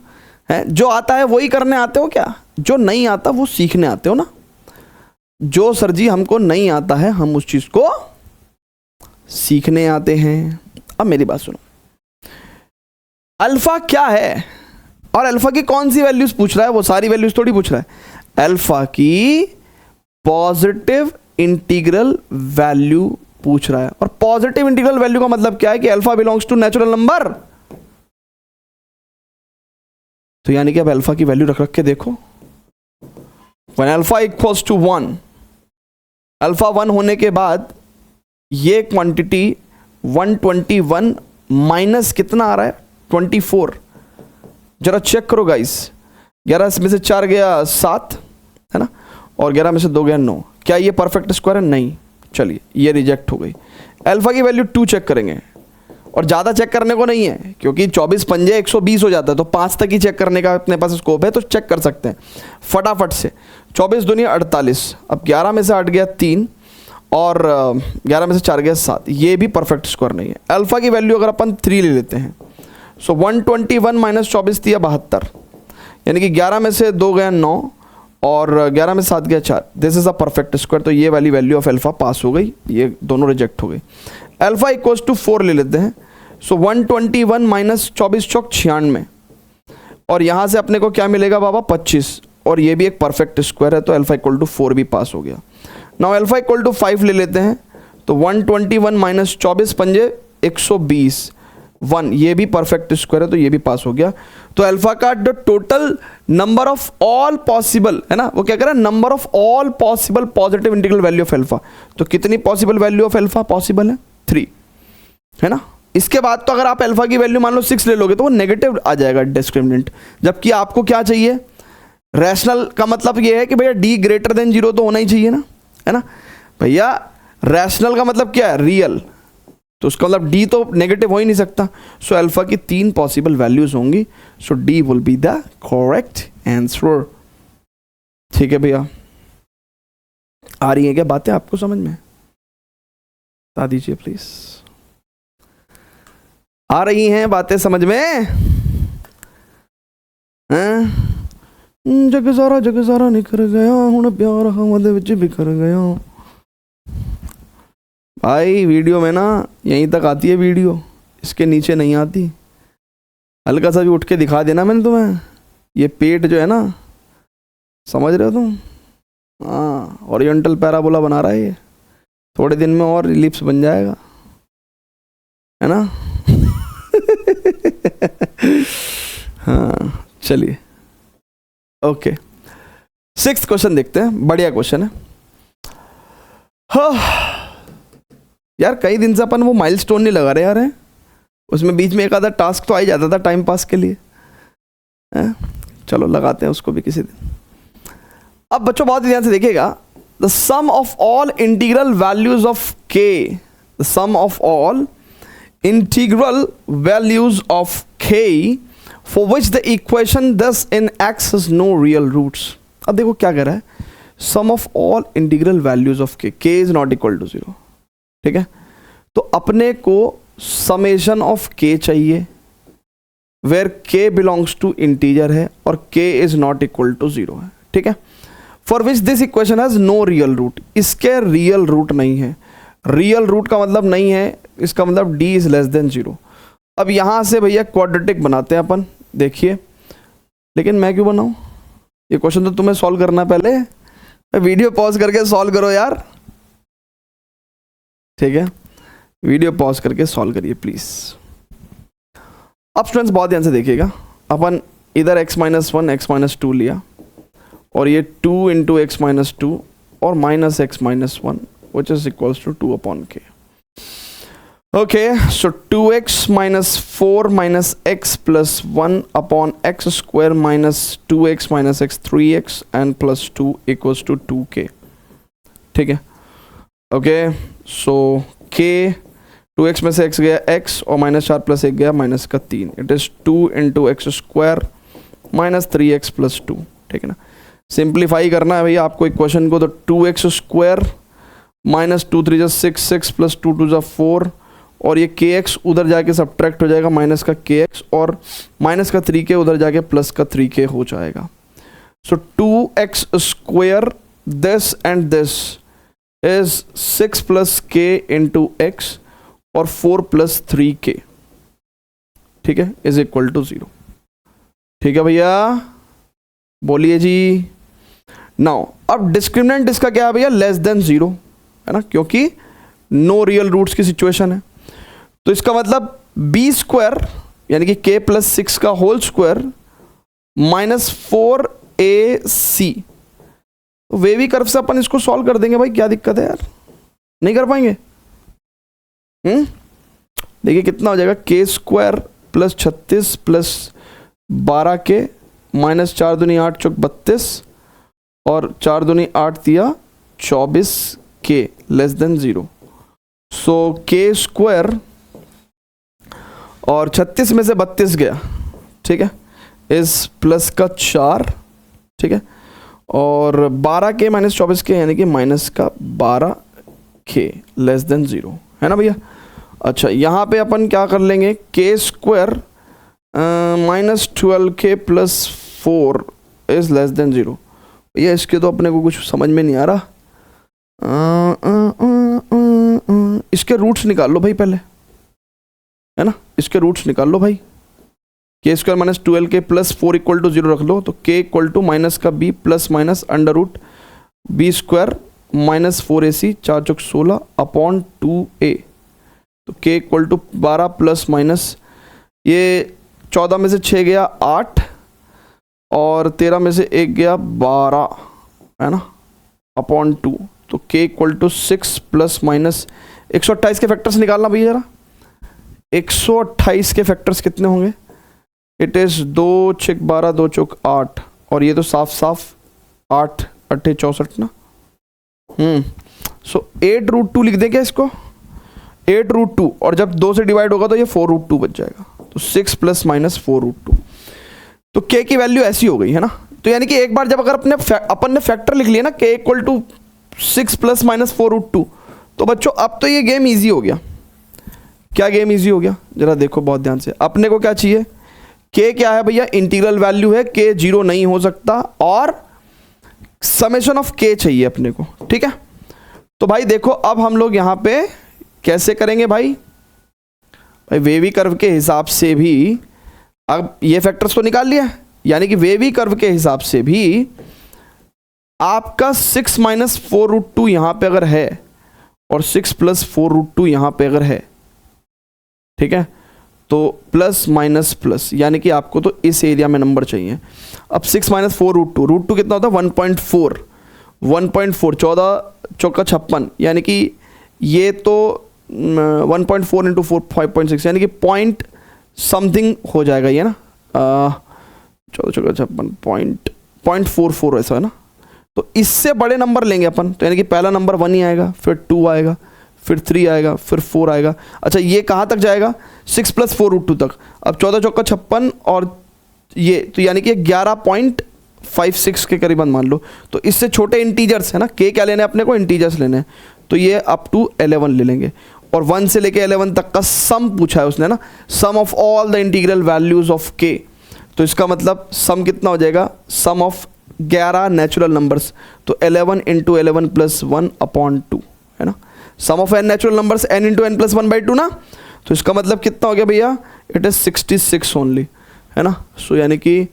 हैं? जो आता है वही करने आते हो क्या? जो नहीं आता वो सीखने आते हो ना। जो सर जी हमको नहीं आता है हम उस चीज को सीखने आते हैं। अब मेरी बात सुनो, अल्फा क्या है और अल्फा की कौन सी वैल्यूज पूछ रहा है, वो सारी वैल्यूज थोड़ी पूछ रहा है। अल्फा की पॉजिटिव इंटीग्रल वैल्यू पूछ रहा है, और पॉजिटिव इंटीग्रल वैल्यू का मतलब क्या है कि alpha belongs to natural number. तो यानी कि अब अल्फा की वैल्यू रख के देखो, when alpha equals to 1, alpha 1 होने के बाद ये क्वांटिटी 121 माइनस कितना आ रहा है, 24। जरा चेक करो गाइस, 11 में से 4 गया 7 है ना, और 11 में से 2 गया 9। क्या ये परफेक्ट स्क्वायर है? नहीं। चलिए ये रिजेक्ट हो गई। अल्फा की वैल्यू 2 चेक करेंगे, और ज़्यादा चेक करने को नहीं है क्योंकि 24 पंजे 120 हो जाता है, तो 5 तक ही चेक करने का अपने पास स्कोप है, तो चेक कर सकते हैं फटाफट से। 24 दूनी 48, अब 11 में से 8 गया 3 और 11 में से 4 गया 7, ये भी परफेक्ट स्क्वायर नहीं है। अल्फा की वैल्यू अगर अपन 3 ले लेते हैं, सो 121 माइनस 24 दिया 72, यानी कि 11 में से 2 गया 9 और 11 में 7 गया 4, this is a perfect square. तो ये वाली वैल्यू ऑफ अल्फा पास हो गई, ये दोनों रिजेक्ट हो गई। अल्फा इक्वल्स टू 4 ले लेते हैं, सो 121 माइनस 24 चौक 96, और यहाँ से अपने को क्या मिलेगा बाबा 25, और ये भी एक परफेक्ट स्क्वायर है, तो अल्फा इक्वल टू 4 भी पास हो गया। नाउ अल्फा इक्वल टू 5 ले लेते हैं, तो 121 माइनस 24 पंजे 120 1, ये भी परफेक्ट स्क्वायर है, तो ये भी पास हो गया। तो अल्फा का जो total number of all possible है ना, वो क्या कह रहा है, number of all possible positive integral value of alpha. तो कितनी possible value of alpha possible है? 3 है ना। इसके बाद तो अगर आप अल्फा की वैल्यू मान लो 6 ले लोगे तो वो नेगेटिव आ जाएगा डिस्क्रिमिनेंट, जबकि आपको क्या चाहिए, रैशनल का मतलब ये है कि भैया d ग्रेटर देन 0 तो होना ही चाहिए ना, है ना भैया। रैशनल का मतलब क्या है, रियल, तो उसका मतलब d तो नेगेटिव हो ही नहीं सकता। सो अल्फा की 3 पॉसिबल वैल्यूज होंगी, सो d will be the correct answer. ठीक है भैया, आ रही है क्या बातें आपको समझ में? बता दीजिए प्लीज, आ रही हैं बातें समझ में? जग सारा निखर गया हुण प्यार हवा दे विच बिखर गया। भाई वीडियो में ना यहीं तक आती है वीडियो, इसके नीचे नहीं आती। हल्का सा भी उठ के दिखा देना मैंने तुम्हें, ये पेट जो है ना, समझ रहे हो तुम? हाँ, ओरिएंटल पैराबोला बना रहा है ये, थोड़े दिन में और इलिप्स बन जाएगा, है ना? हाँ चलिए, ओके 6th क्वेश्चन देखते हैं, बढ़िया क्वेश्चन है। हाँ यार, कई दिन से अपन वो माइलस्टोन नहीं लगा रहे यार, हैं? उसमें बीच में एक आधा टास्क तो आ ही जाता था टाइम पास के लिए, हैं? चलो लगाते हैं उसको भी किसी दिन। अब बच्चों बहुत ध्यान से देखिएगा, the sum of all integral values of k, the sum of all integral values of k for which the equation दस in x has no real roots. अब देखो क्या कह रहा है, sum of all integral values of k is not equal to 0, ठीक है? तो अपने को समेशन ऑफ के चाहिए वेयर के बिलोंग्स टू इंटीजर है और के इज नॉट इक्वल टू 0 है, ठीक है? For which this equation has no real root, इसके रियल रूट नहीं है। रियल रूट का मतलब नहीं है, इसका मतलब d इज लेस देन 0। अब यहां से भैया क्वाड्रेटिक बनाते हैं अपन, देखिए। लेकिन मैं क्यों बनाऊं, ये क्वेश्चन तो तुम्हें सॉल्व करना है पहले। वीडियो पॉज करके सॉल्व करो यार, ठीक है? वीडियो पॉज करके सॉल्व करिए प्लीज। अब स्टूडेंट्स बहुत ध्यान से देखिएगा, अपन इधर x - 1 x - 2 लिया और ये 2 × x - 2 और minus x - 1 which is equals to 2 upon k. Okay, so 2x - 4 - x plus 1 upon x square minus 2x - x 3x and plus 2 equals to 2k, ठीक है? ओके, सो k 2x में से x गया x और -4 + 1 गया -3, it is 2 × x square minus 3x + 2, ठीक है ना? सिंप्लीफाई करना है भैया आपको इक्वेशन को, तो 2x स्क्वायर माइनस 2 3 6 6 + 2 2 4 और ये kx उधर जाके सब्ट्रैक्ट हो जाएगा माइनस का kx और माइनस का 3k उधर जाके प्लस का 3k हो जाएगा। सो 2x square this and this is 6 + k × x और 4 + 3k, ठीक है, इज इक्वल टू 0, ठीक है भैया? बोलिए जी। नाउ अब डिस्क्रिमिनेंट इसका क्या है भैया, लेस देन 0, है ना, क्योंकि नो रियल रूट्स की सिचुएशन है। तो इसका मतलब b स्क्वायर यानी कि k + 6 का whole square -4ac, wavy curve से अपन इसको सॉल्व कर देंगे भाई, क्या दिक्कत है यार? नहीं कर पाएंगे? देखिए कितना हो जाएगा, k स्क्वायर + 36 + 12k -4 दूनी 8 चौक 32 और 4 दूनी 8 दिया 24k less than 0। So k square और 36 में से 32 गया, ठीक है, इस प्लस का 4, ठीक है, और 12k - 24k यानी कि -12k लेस देन 0, है ना भैया? अच्छा, यहाँ पे अपन क्या कर लेंगे, k square -12k + 4 is less than 0। भैया इसके तो अपने को कुछ समझ में नहीं आ रहा, इसके रूट्स निकाल लो भाई पहले, है ना? इसके रूट्स निकाल लो भाई। k स्क्वायर -12k + 4 = 0 रख लो, तो k = माइनस का b plus minus √ b square -4ac 4 चौक 16 अपॉन 2a, तो k = 12 प्लस माइनस ये 14 में से 6 गया 8 और 13 में से 1 गया 12, है ना, अपॉन 2, तो k = 6 प्लस माइनस 128 के फैक्टर्स निकालना भैया जरा। 128 के फैक्टर्स कितने होंगे? इट इज 2 × 6 12 2 चौक 8 और ये तो साफ साफ 8 8 64 ना। सो 8√2 लिख दें क्या इसको, 8√2, और जब 2 से डिवाइड होगा तो ये 4√2 बच जाएगा, तो 6 + माइनस 4√2। तो k की वैल्यू ऐसी हो गई, है ना? तो यानी कि एक बार जब अगर अपन ने फैक्टर लिख लिया ना, k = 6 + माइनस 4√2, तो बच्चों अब तो ये गेम इजी हो गया। क्या गेम इजी हो गया, जरा देखो बहुत ध्यान से। अपने को क्या चाहिए, के क्या है भैया, इंटीग्रल वैल्यू है, के जीरो नहीं हो सकता, और समेशन ऑफ के चाहिए अपने को, ठीक है। तो भाई देखो अब हम लोग यहां पे कैसे करेंगे भाई वेवी कर्व के हिसाब से भी, अब ये फैक्टर्स तो निकाल लिया, यानी कि वेवी कर्व के हिसाब से भी आपका 6 माइनस 4√2 यहां पे अगर है और 6 प्लस 4√2 यहां पे अगर है, ठीक है, तो प्लस माइनस प्लस, यानी कि आपको तो इस एरिया में नंबर चाहिए। अब 6 माइनस 4√2, √2 कितना होता है 1.4, 1.4 14 चौका 56, यानी कि ये तो 1.4 इंटू 4 5.6, यानी कि पॉइंट समथिंग हो जाएगा ये ना, 14 चौका 56 0.44 ऐसा है ना। तो इससे बड़े नंबर लेंगे अपन, तो यानी कि पहला नंबर 1 ही आएगा, फिर 2 आएगा, फिर 3 आएगा, फिर 4 आएगा। अच्छा ये कहाँ तक जाएगा, 6 प्लस 4√2 तक। अब 14 चौका 56 और ये तो यानी कि 11.56 के करीबन मान लो। तो इससे छोटे इंटीजर्स है ना, के क्या लेने हैं अपने को, इंटीजर्स लेने हैं, तो ये अप टू 11 ले लेंगे। और 1 से लेके 11 तक का सम पूछा है उसने ना, sum of all the integral values of k. तो इसका मतलब सम कितना हो जाएगा, सम ऑफ 11 नेचुरल नंबर्स, तो 11 इंटू 11 प्लस 1/2 है ना। Sum of n natural numbers n into n plus 1/2 ना, तो इसका मतलब कितना हो गया भैया, इट इज 66 ओनली, है ना। सो यानी कि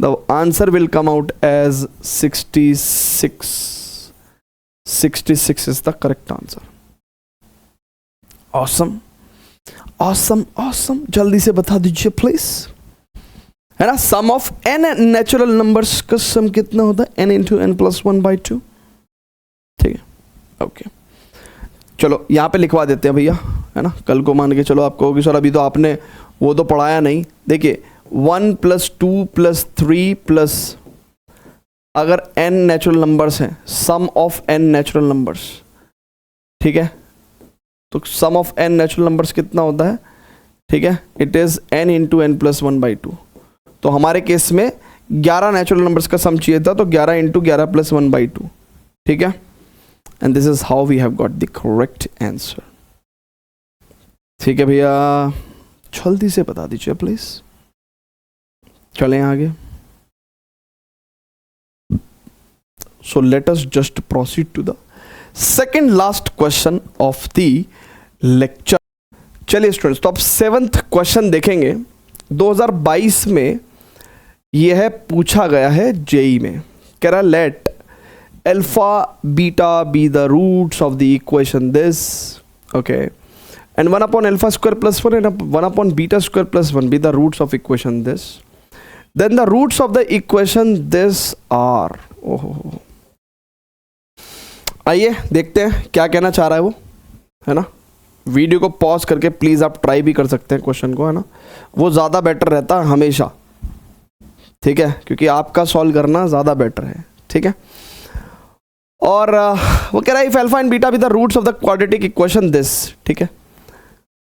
the answer will come out as 66। 66 is the correct answer. Awesome awesome awesome, जल्दी से बता दीजिए प्लीज, है ना। Sum of n natural numbers का सम कितना होता है, n इंटू n प्लस 1/2, ठीक है, ओके। चलो यहाँ पे लिखवा देते हैं भैया, है ना। कल को मान के चलो आपको होगी सर अभी तो आपने वो तो पढ़ाया नहीं। देखिए 1 प्लस 2 प्लस 3 प्लस, अगर n नेचुरल नंबर्स हैं, सम ऑफ n नेचुरल नंबर्स, ठीक है, तो sum of n natural numbers कितना होता है, ठीक है, it is n into n plus 1/2। तो हमारे केस में 11 नेचुरल नंबर्स का सम चाहिए था, तो 11 इंटू 11 प्लस 1/2, ठीक है। And this is how we have got the correct answer, ठीक है भैया, जल्दी से बता दीजिए प्लीज। चलें आगे। So let us just proceed to the second last question of the lecture. चलिए स्टूडेंट्स, तो अब 7th क्वेश्चन देखेंगे। 2022 में यह है पूछा गया है जेई में, कह रहा let alpha beta be the roots of the equation this, okay, and 1 upon alpha square plus 1 and 1 upon beta square plus 1 be the roots of equation this, then the roots of the equation this are. ओहो, आइए देखते हैं क्या कहना चाह रहा है वो, है ना। वीडियो को पॉज करके प्लीज आप ट्राई भी कर सकते हैं क्वेश्चन को, है ना, वो ज़्यादा बेटर रहता है हमेशा, ठीक है, क्योंकि आपका सॉल्व करना ज़्यादा बेटर है, ठीक है। और वो कह रहा है if alpha and beta be the roots of the quadratic equation this, ठीक है।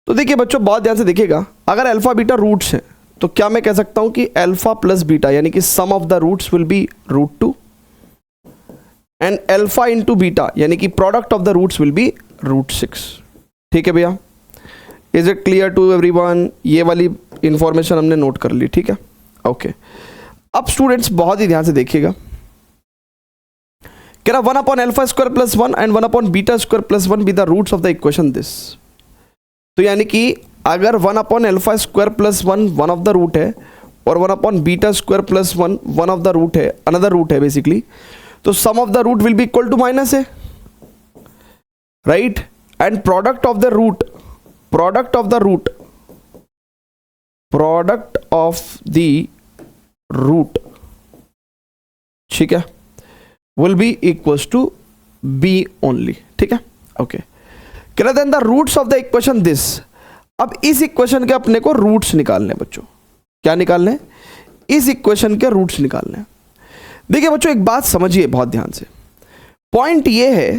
तो देखिए बच्चों बहुत ध्यान से देखिएगा, अगर अल्फा बीटा रूट्स हैं तो क्या मैं कह सकता हूं कि अल्फा प्लस बीटा यानी कि sum of the roots will be √2 and alpha into beta यानी कि product of the roots will be √6, ठीक है भैया। Is it clear to everyone? ये वाली इंफॉर्मेशन हमने नोट कर ली, ठीक है, ओके। अब स्टूडेंट्स बहुत ही ध्यान से देखिएगा, कह रहा 1 upon alpha square plus 1 and 1 upon beta square plus 1 be the roots of the equation this. तो यानी कि अगर 1 upon alpha square plus 1 one of the root है और 1 upon beta square plus 1 one of the root है, another root है basically, तो sum of the root will be equal to minus है, right, and product of the root, product of the root, product of the root, ठीक है, will be equals to b only, ठीक है, okay. Then the roots of the equation this. अब इस equation के अपने को रूट्स निकालने बच्चों, क्या निकालने, इस इक्वेशन के रूट्स निकालने। देखिए बच्चों एक बात समझिए बहुत ध्यान से, पॉइंट ये है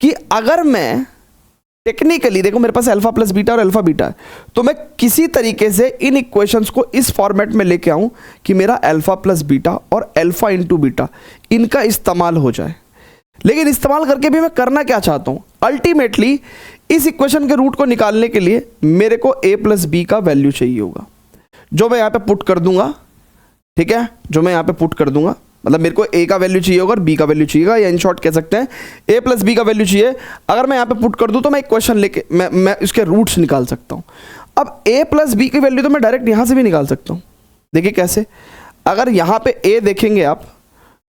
कि अगर मैं टेक्निकली देखो मेरे पास अल्फा प्लस बीटा और अल्फा बीटा है, तो मैं किसी तरीके से इन इक्वेशंस को इस फॉर्मेट में लेके आऊं कि मेरा अल्फा प्लस बीटा और अल्फा इंटू बीटा इनका इस्तेमाल हो जाए। लेकिन इस्तेमाल करके भी मैं करना क्या चाहता हूं, अल्टीमेटली इस इक्वेशन के रूट को निकालने के लिए मेरे को a प्लस बी का वैल्यू चाहिए होगा। जो मैं यहाँ पे पुट कर दूंगा, ठीक है, जो मैं यहाँ पे पुट कर दूंगा, मतलब मेरे को a का वैल्यू चाहिए होगा और b का वैल्यू चाहिएगा, या इन शॉर्ट कह सकते हैं a प्लस b का वैल्यू चाहिए। अगर मैं यहाँ पे पुट कर दूं तो मैं एक क्वेश्चन लेके मैं इसके रूट्स निकाल सकता हूँ। अब a प्लस b की वैल्यू तो मैं डायरेक्ट यहाँ से भी निकाल सकता हूँ। देखिए कैसे, अगर यहाँ पे a देखेंगे आप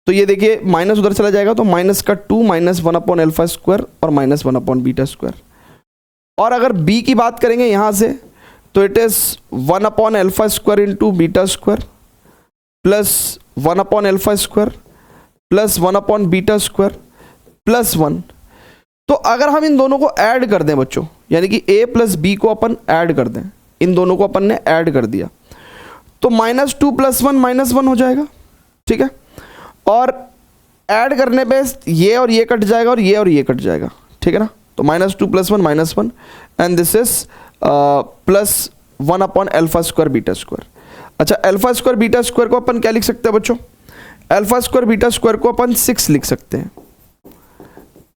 तो ये देखिए माइनस उधर चला जाएगा, तो माइनस का 2 माइनस 1/α² और माइनस 1/β²। और अगर b की बात करेंगे यहाँ से तो it is 1/α² into β² plus 1/α² plus 1/β² plus 1। तो अगर हम इन दोनों को ऐड कर दें बच्चों, यानी कि a प्लस b को अपन ऐड कर दें, इन दोनों को अपन ने ऐड कर दिया, तो -2 + 1 -1 हो जाएगा, ठीक है। और ऐड करने पे ये और ये कट जाएगा और ये कट जाएगा, ठीक है ना। तो -2 + 1 -1 एंड दिस इज प्लस 1/α² β²। अच्छा, α² β² को अपन क्या लिख सकते हैं बच्चों, α² β² को अपन 6 लिख सकते हैं,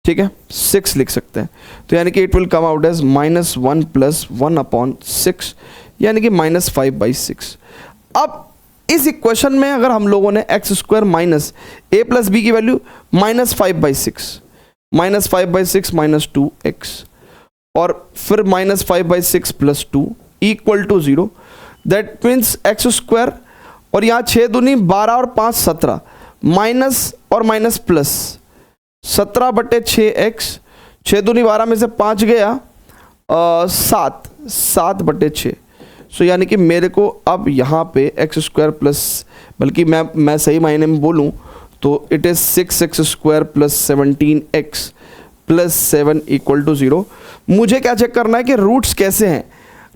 ठीक है, 6 लिख सकते हैं। तो यानी कि it will come out as -1 + 1/6, यानी कि -5/6। अब इस इक्वेशन में अगर हम लोगों ने x² minus a plus b की वैल्यू -5/6 -5/6 -2x और फिर -5/6 + 2 = 0, दैट मीन्स x² और यहाँ 6 दूनी 12 और 5 17, माइनस और माइनस प्लस 17/6x, 6 दूनी 12 में से 5 गया 7/6। सो यानी कि मेरे को अब यहाँ पे x² प्लस, बल्कि मैं सही मायने में बोलूँ तो it is 6x² plus 17x plus 7 = 0। मुझे क्या चेक करना है कि रूट्स कैसे हैं,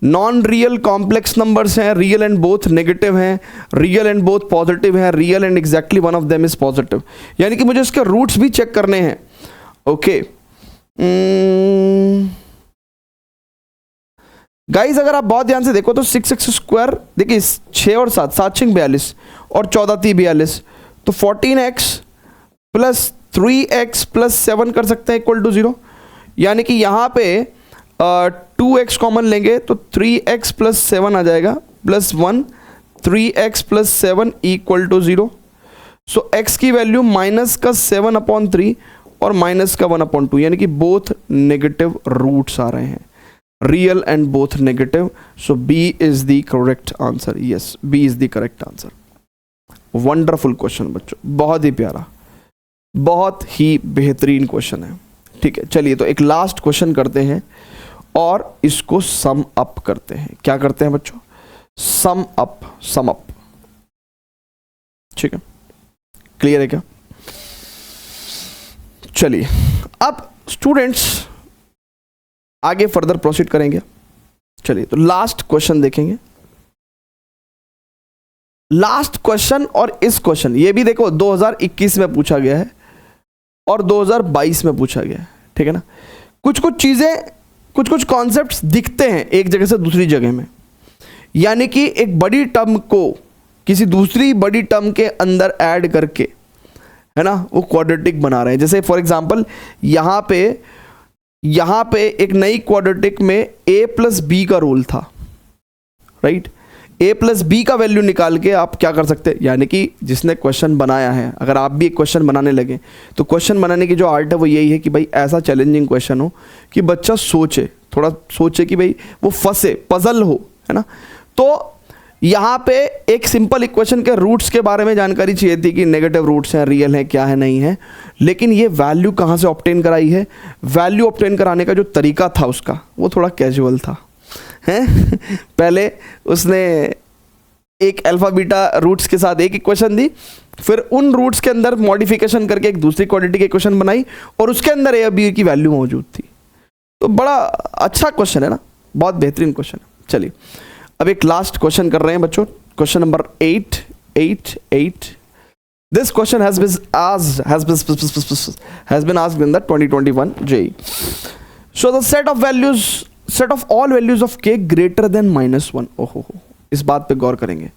नॉन रियल कॉम्प्लेक्स नंबर्स हैं, रियल एंड बोथ नेगेटिव हैं, रियल एंड बोथ पॉजिटिव हैं, real and exactly one of them is positive, यानी कि मुझे इसके रूट्स भी चेक करने हैं। ओके गाइज, अगर आप बहुत ध्यान से देखो तो 6x², देखिए 6 और 7, 7 6 42 और 14 3 42, तो 14x प्लस 3x प्लस 7 कर सकते हैं = 0, यानी कि यहाँ पे 2x कॉमन लेंगे तो 3x प्लस 7 आ जाएगा प्लस 1, 3x प्लस 7 = 0। सो x की वैल्यू -7/3 और -1/2, यानी कि बोथ नेगेटिव रूट्स आ रहे हैं, real and both negative. So B is the correct answer, yes B is the correct answer. Wonderful question बच्चों, बहुत ही प्यारा, बहुत ही बेहतरीन क्वेश्चन है, ठीक है। चलिए तो एक लास्ट क्वेश्चन करते हैं और इसको सम अप करते हैं। क्या करते हैं बच्चों, सम अप, ठीक है, क्लियर है क्या। चलिए अब स्टूडेंट्स आगे फर्दर प्रोसीड करेंगे। चलिए तो लास्ट क्वेश्चन देखेंगे, लास्ट क्वेश्चन। और इस क्वेश्चन ये भी देखो 2021 में पूछा गया है और 2022 में पूछा गया है, ठीक है ना। कुछ चीजें, कुछ कॉन्सेप्ट्स दिखते हैं एक जगह से दूसरी जगह में, यानी कि एक बड़ी टर्म को किसी दूसरी बड़ी टर्म के अंदर ऐड करके, है ना, वो क्वाड्रेटिक बना रहे हैं। जैसे फॉर एग्जांपल यहाँ पे एक नई क्वाड्रेटिक में a प्लस b का रूल था, राइट। a प्लस b का वैल्यू निकाल के आप क्या कर सकते हैं, यानी कि जिसने क्वेश्चन बनाया है, अगर आप भी एक क्वेश्चन बनाने लगे तो क्वेश्चन बनाने की जो आर्ट है वो यही है कि भाई ऐसा चैलेंजिंग क्वेश्चन हो कि बच्चा सोचे, थोड़ा सोचे, कि भाई वो फंसे, पजल हो, है ना। तो यहाँ पे एक सिंपल इक्वेशन के रूट्स के बारे में जानकारी चाहिए थी कि नेगेटिव रूट्स हैं, रियल है, क्या है, नहीं है, लेकिन ये वैल्यू कहाँ से ऑब्टेन कराई है, वैल्यू ऑब्टेन कराने का जो तरीका था उसका वो थोड़ा कैजुअल था, हैं। पहले उसने एक अल्फा बीटा रूट्स के साथ एक इक्वेशन दी, फिर उन रूट्स के अंदर मॉडिफिकेशन करके एक दूसरी क्वाड्रेटिक इक्वेशन बनाई और उसके अंदर ए और बी की वैल्यू मौजूद थी। तो बड़ा अच्छा क्वेश्चन है ना, बहुत बेहतरीन क्वेश्चन है। चलिए अब एक लास्ट क्वेश्चन कर रहे हैं बच्चों, question number 8. This question has been asked in the 2021 JEE. So the set of all values of k greater than -1. ओहो, इस बात पे गौर करेंगे।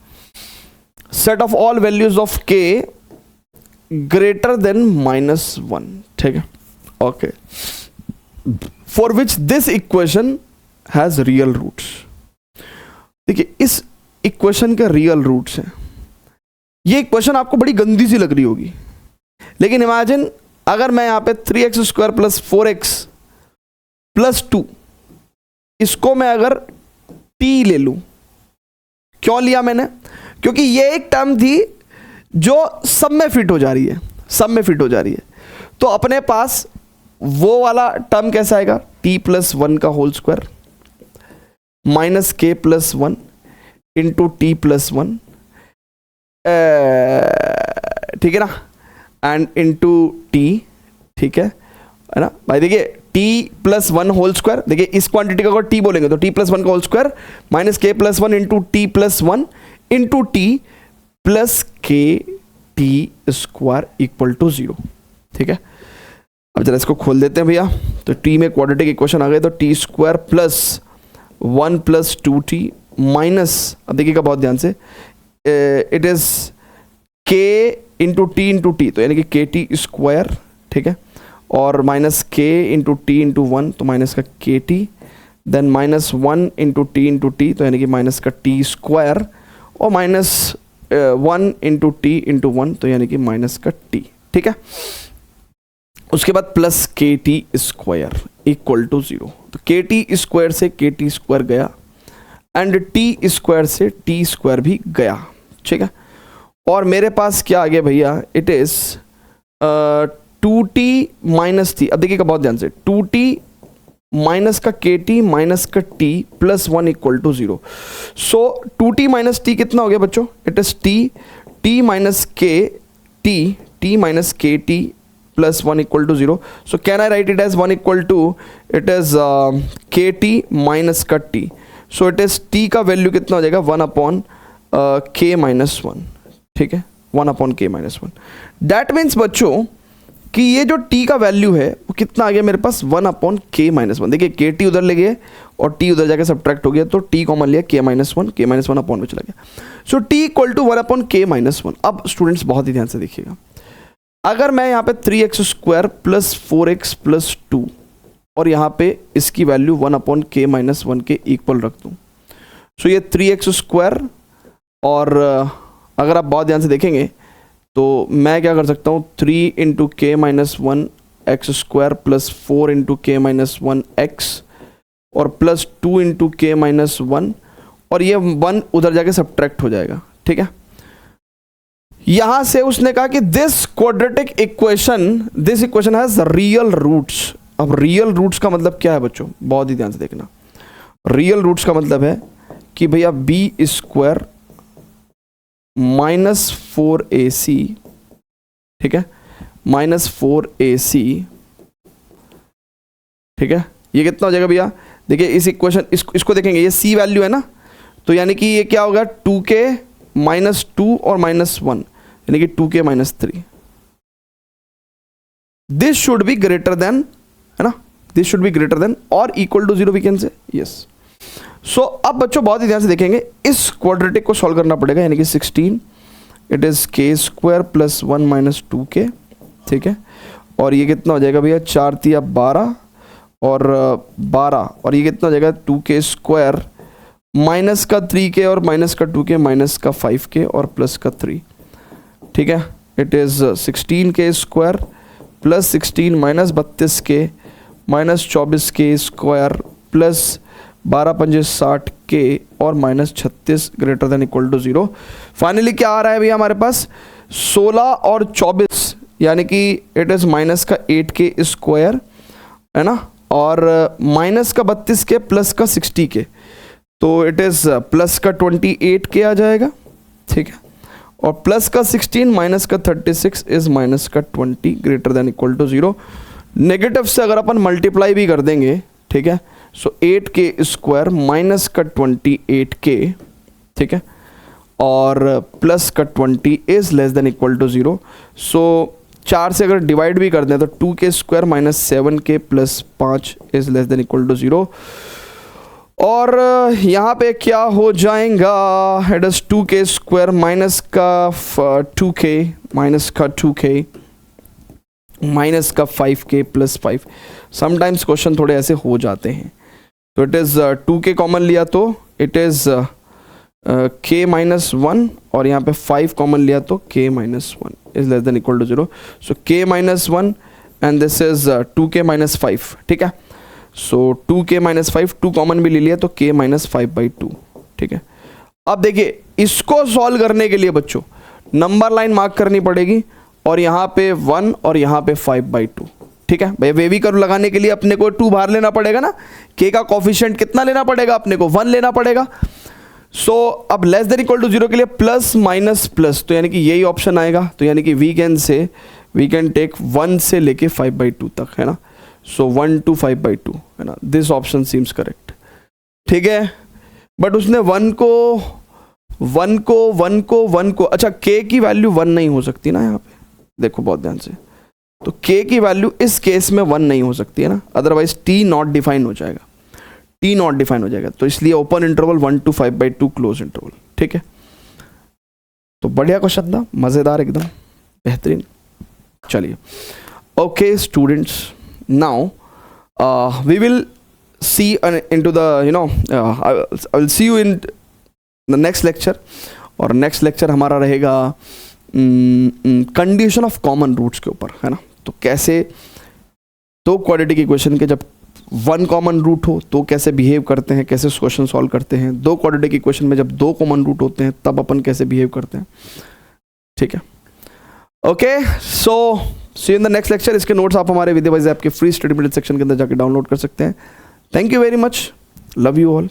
Set of all values of k greater than -1, ठीक है, okay, for which this equation has real roots। देखिए इस equation के रियल रूट्स हैं। ये इक्वेशन आपको बड़ी गंदी सी लग रही होगी, लेकिन इमेजिन अगर मैं यहाँ पे 3x² प्लस 4x प्लस 2, इसको मैं अगर t ले लूं, क्यों लिया मैंने? क्योंकि ये एक टर्म थी जो सब में फिट हो जा रही है, सब में फिट हो जा रही है। तो अपने पास वो वाला टर्म कैसा आएगा? t प्लस 1 का whole square minus k plus 1 into t plus 1, ठीक है ना, एंड इंटू टी, ठीक है ना भाई। देखिए t प्लस 1 होल स्क्वायर, देखिए इस क्वांटिटी का अगर t बोलेंगे तो t प्लस 1 का whole square minus k plus 1 into t plus 1 into t plus k t square equal to 0, ठीक है। अब जरा इसको खोल देते हैं भैया। तो t में क्वाड्रेटिक इक्वेशन आ गए, तो t square plus 1 plus 2t minus, अब देखिएगा बहुत ध्यान से, it is k into t into t, तो यानी कि के टी स्क्वायर, ठीक है, और minus k into t into 1, तो माइनस का k t, then minus 1 into t, तो यानी कि माइनस का टी स्क्वायर, और माइनस 1 इंटू टी 1, तो यानी कि माइनस का टी, ठीक है। उसके बाद plus k t square equal to 0, तो के टी स्क्वायर से के टी स्क्वायर गया एंड टी स्क्वायर से टी स्क्वायर भी गया, ठीक है। और मेरे पास क्या आ गया भैया? It is 2t minus t। अब देखिएगा बहुत ध्यान से, 2t माइनस का के टी माइनस का t plus 1 equal to 0। So 2t minus t कितना हो गया बच्चों? It is t minus k t minus k t plus 1 equal to 0। So can I write it as 1 equal to, it is k t minus का t. So it is t का वैल्यू कितना हो जाएगा? 1 अपॉन k माइनस 1, ठीक है, 1 upon k minus 1। That means बच्चों कि ये जो t का वैल्यू है वो कितना आ गया मेरे पास? 1 अपॉन k माइनस 1। देखिए के टी उधर ले गए और t उधर जाके सब्ट्रैक्ट हो गया, तो t कॉमन लिया, k माइनस 1 अपॉन में चला गया। So t equal to 1 upon k minus 1। अब स्टूडेंट्स बहुत ही ध्यान से देखिएगा, अगर मैं यहाँ पे 3x² प्लस 4x प्लस 2 और यहाँ पे इसकी वैल्यू 1 अपॉन k माइनस 1 के इक्वल रख दूँ, सो ये 3x², और अगर आप बहुत ध्यान से देखेंगे तो मैं क्या कर सकता हूँ? 3 इंटू के माइनस 1 x² प्लस 4 इंटू के माइनस 1 x और प्लस 2 इंटू के माइनस 1, और ये 1 उधर जाके सब्ट्रैक्ट हो जाएगा, ठीक है। यहां से उसने कहा कि this quadratic equation, this equation has real roots. अब रियल रूट्स का मतलब क्या है बच्चों? बहुत ही ध्यान से देखना। रियल रूट्स का मतलब है कि भैया b² माइनस 4ac, ठीक है, माइनस 4ac, ठीक है, ये कितना हो जाएगा भैया? देखिए इस इक्वेशन, इसको देखेंगे, ये c वैल्यू है ना, तो यानी कि ये क्या होगा? 2k माइनस 2 और माइनस 1, यानी कि 2k minus 3। This should be greater than, है ना, this should be greater than और equal to 0 we can say, yes. So अब बच्चों बहुत ही ध्यान से देखेंगे, इस क्वाड्रेटिक को सॉल्व करना पड़ेगा, यानी कि 16 it is k² plus 1 minus 2k, ठीक है, और ये कितना हो जाएगा भैया? 4 तिया 12 और 12, और ये कितना हो जाएगा? 2k² माइनस का 3k और माइनस का 2k माइनस का 5k और प्लस का 3, ठीक है, it is 16k² plus 16 minus 32k minus 24k² plus 12 पंजे 60k और minus 36 greater than equal to 0। Finally क्या आ रहा है भैया हमारे पास? 16 और 24, यानी कि इट इज माइनस का 8k², है ना, और माइनस का 32k प्लस का 60k, तो इट इज प्लस का 28k आ जाएगा, ठीक है, और प्लस का 16 माइनस का 36 इज माइनस का 20 greater than equal to 0। Negative से अगर अपन मल्टीप्लाई भी कर देंगे, ठीक है, सो 8k² माइनस का 28k, ठीक है, और प्लस का 20 is less than equal to 0। So 4 से अगर डिवाइड भी कर दें तो 2k² minus 7k plus 5 is less than equal to 0, और यहाँ पे क्या हो जाएगा? इट इज 2k² माइनस का 2k माइनस का 2k माइनस का 5k प्लस 5। समटाइम्स क्वेश्चन थोड़े ऐसे हो जाते हैं, तो इट इज 2k कॉमन लिया तो it is k minus one और यहाँ पे 5 कॉमन लिया तो k minus one is less than equal to 0. So k minus one and this is 2k minus 5. ठीक है. सो 2k माइनस 5 2 कॉमन भी ले लिया तो k माइनस 5/2. ठीक है. अब देखिए इसको सॉल्व करने के लिए बच्चों नंबर लाइन मार्क करनी पड़ेगी और यहाँ पे 1 और यहाँ पे 5/2. ठीक है भाई. वेवी कर्व लगाने के लिए अपने को 2 बाहर लेना पड़ेगा ना. k का कोफिशिएंट कितना लेना पड़ेगा अपने को 1 लेना पड़ेगा. सो अब लेस देन इक्वल टू 0 के लिए प्लस माइनस प्लस तो यानी कि यही ऑप्शन आएगा. तो यानी कि वी कैन टेक 1 से लेके 5/2 तक है ना. सो 1 to 5/2 है ना. This option seems correct. ठीक है. बट उसने 1 को अच्छा k की वैल्यू 1 नहीं हो सकती ना. यहाँ पे देखो बहुत ध्यान से. तो k की वैल्यू इस केस में 1 नहीं हो सकती है ना. अदरवाइज t नॉट डिफाइन हो जाएगा. t नॉट डिफाइन हो जाएगा. तो इसलिए open interval 1 to 5/2 close interval. ठीक है. तो बढ़िया क्वेश्चन था. मजेदार एकदम बेहतरीन. चलिए okay students. Now we will see into the I will see you in the next lecture. और नेक्स्ट लेक्चर हमारा रहेगा कंडीशन ऑफ कॉमन रूट्स के ऊपर है ना. तो कैसे दो क्वाड्रेटिक इक्वेशन के जब 1 कॉमन रूट हो तो कैसे बिहेव करते हैं, कैसे क्वेश्चन सॉल्व करते हैं. 2 क्वाड्रेटिक इक्वेशन में जब 2 कॉमन रूट होते हैं तब अपन कैसे बिहेव करते हैं. ठीक है. Okay. So see in the next lecture. इसके नोट्स आप हमारे विद्या वाइज ऐप के फ्री स्टडी मटेरियल सेक्शन के अंदर जाके डाउनलोड कर सकते हैं. Thank you very much. Love you all.